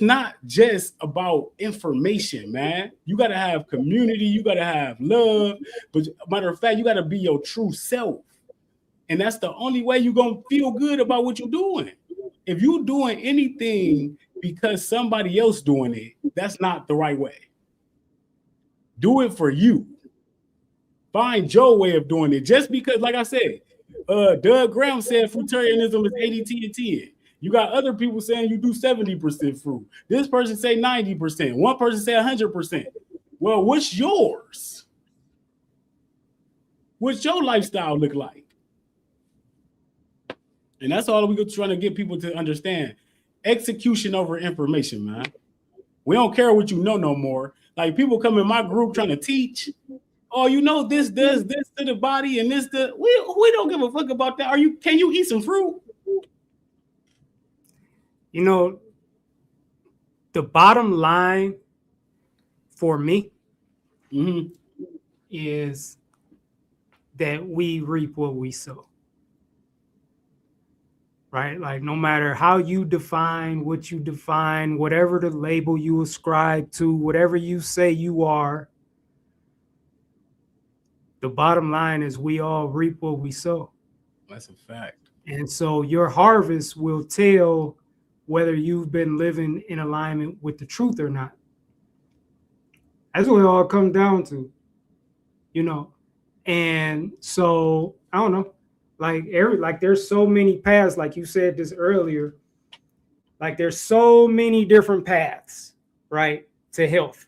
not just about information, man. You got to have community. You got to have love. But matter of fact, you got to be your true self. And that's the only way you're going to feel good about what you're doing. If you're doing anything because somebody else doing it, that's not the right way. Do it for you. Find your way of doing it. Just because, like I said, Doug Graham said Fruitarianism is 80-10. You got other people saying you do 70% fruit. This person say 90%. One person say 100%. Well, what's yours? What's your lifestyle look like? And that's all we're trying to get people to understand. Execution over information, man. We don't care what you know no more. Like people come in my group trying to teach. Oh, this does this to the body and this we don't give a fuck about that. Can you eat some fruit? The bottom line for me is that we reap what we sow. Right? Like no matter how you define what you define, whatever the label you ascribe to, whatever you say you are, the bottom line is we all reap what we sow. That's a fact. And so your harvest will tell whether you've been living in alignment with the truth or not. That's what it all comes down to, you know. And so I don't know, like there's so many paths, like you said this earlier. Like there's so many different paths, right, to health.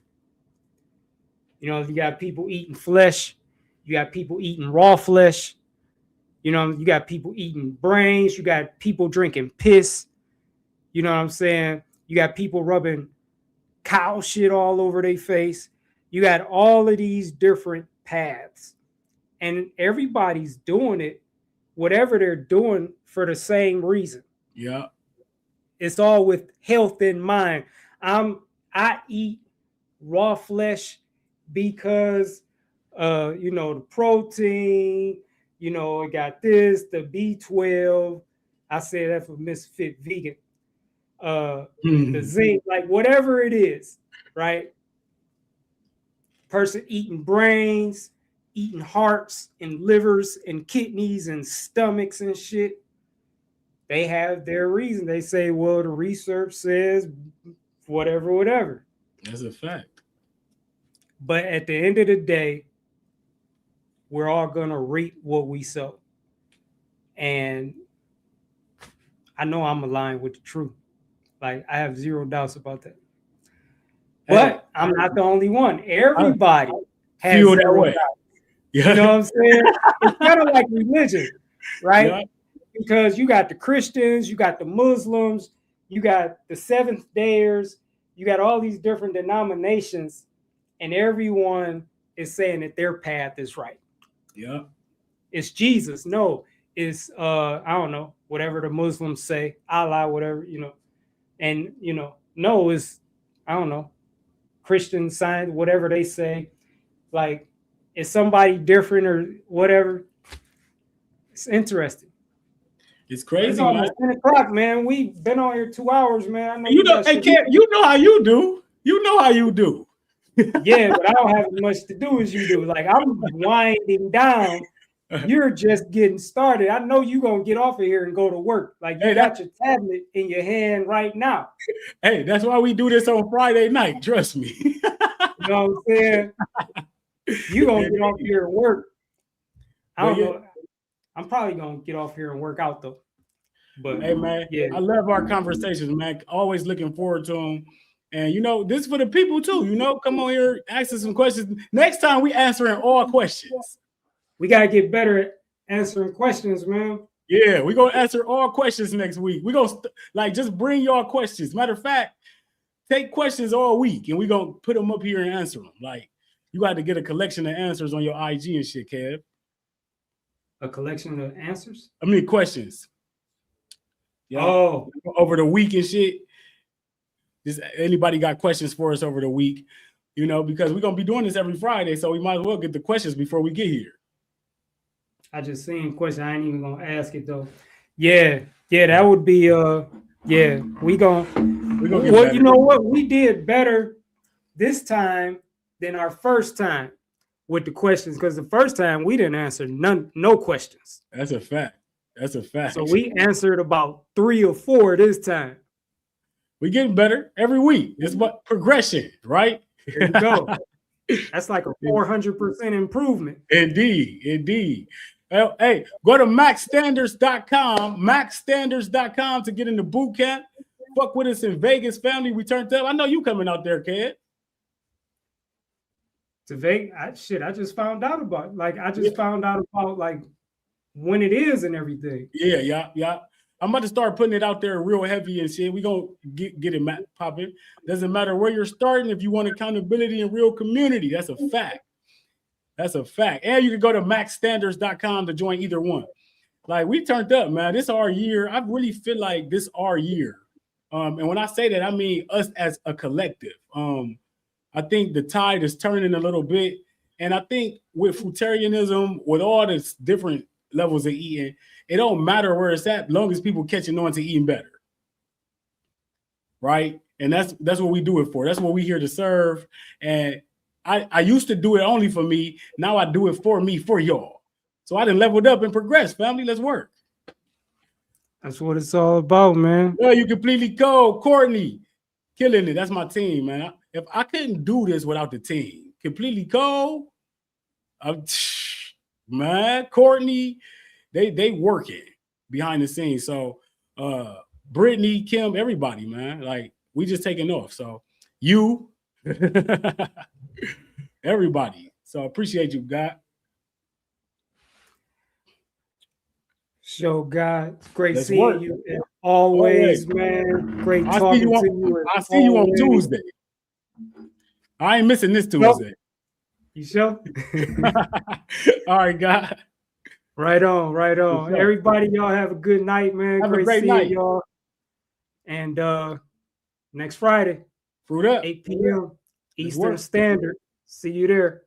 You know, you got people eating flesh, you got people eating raw flesh, you know, you got people eating brains, you got people drinking piss, you know what I'm saying? You got people rubbing cow shit all over their face. You got all of these different paths, and everybody's doing it, whatever they're doing, for the same reason. Yeah. It's all with health in mind. I eat raw flesh because you know, the protein, you know, it got this, the B12. I say that for Misfit Vegan. The zinc, like whatever it is, right? Person eating brains, eating hearts and livers and kidneys and stomachs and shit. They have their reason. They say, well, the research says whatever. That's a fact. But at the end of the day, we're all gonna reap what we sow. And I know I'm aligned with the truth. Like I have zero doubts about that. But I'm not the only one. Everybody has feel that zero way. doubts. Yeah. You know what I'm saying? It's kind of like religion, right? Yeah. Because you got the Christians, you got the Muslims, you got the Seventh Dayers, you got all these different denominations, and everyone is saying that their path is right. Yeah. It's Jesus. No, it's I don't know, whatever the Muslims say, Allah, whatever, you know. And you know, no, it's I don't know, Christian science, whatever they say. Like, is somebody different or whatever? It's interesting. It's crazy. It's almost 10 o'clock, man. We've been on here 2 hours, man. I know You know, hey, Ken, you know how you do. You know how you do. Yeah, but I don't have as much to do as you do. Like, I'm winding down. You're just getting started. I know you're going to get off of here and go to work. Like, you got your tablet in your hand right now. Hey, that's why we do this on Friday night. Trust me. You know what I'm saying? You're going to get off here and work. I don't know. I'm probably going to get off here and work out, though. But hey, man, I love our conversations, man. Always looking forward to them. And, you know, this is for the people, too. You know, come on here, ask us some questions. Next time, we answering all questions. We got to get better at answering questions, man. Yeah, we're going to answer all questions next week. We're going to, like, just bring y'all questions. Matter of fact, take questions all week, and we're going to put them up here and answer them. Like, you got to get a collection of answers on your IG and shit, Kev. A collection of answers? I mean, questions. Yeah. Oh. Over the week and shit. Just anybody got questions for us over the week, you know, because we're going to be doing this every Friday, so we might as well get the questions before we get here. I just seen a question. I ain't even going to ask it, though. Yeah, that would be, yeah, we going to get better. You know what? We did better this time than our first time with the questions, because the first time we didn't answer no questions. That's a fact. That's a fact. So we answered about 3 or 4 this time. We're getting better every week. It's what progression, right? There you go. That's like a 400% improvement. Indeed. Well, hey, go to maxstandards.com to get in the boot camp. Fuck with us in Vegas, family. We turned up. I know you coming out there, kid. To Vegas? I just found out about it. Like, I just found out about, like, when it is and everything. Yeah. I'm about to start putting it out there real heavy and shit. We gonna get it popping. Doesn't matter where you're starting. If you want accountability and real community, that's a fact. That's a fact. And you can go to maxstandards.com to join either one. Like, we turned up, man. This our year. I really feel like this our year. And when I say that, I mean us as a collective. I think the tide is turning a little bit. And I think with Futarianism, with all the different levels of eating, it don't matter where it's at, as long as people catching on to eating better. Right? And that's what we do it for. That's what we here to serve. And I used to do it only for me. Now I do it for me, for y'all. So I done leveled up and progressed, family. Let's work. That's what it's all about, man. Yeah, you completely cold. Courtney, killing it. That's my team, man. If I couldn't do this without the team, completely cold, man, Courtney, they working behind the scenes. So Brittany, Kim, everybody, man. Like, we just taking off. So you, everybody. So appreciate you, God. Show God. It's great Let's seeing work. you. And always, man. Great talking to you. I'll see you on Tuesday. I ain't missing this Tuesday. You sure? All right, God. Right on, right on. Sure. Everybody, y'all have a good night, man. Have a great great seeing night. y'all. And next Friday, Fruit up. 8 p.m. Let's Eastern work. Standard. See you there.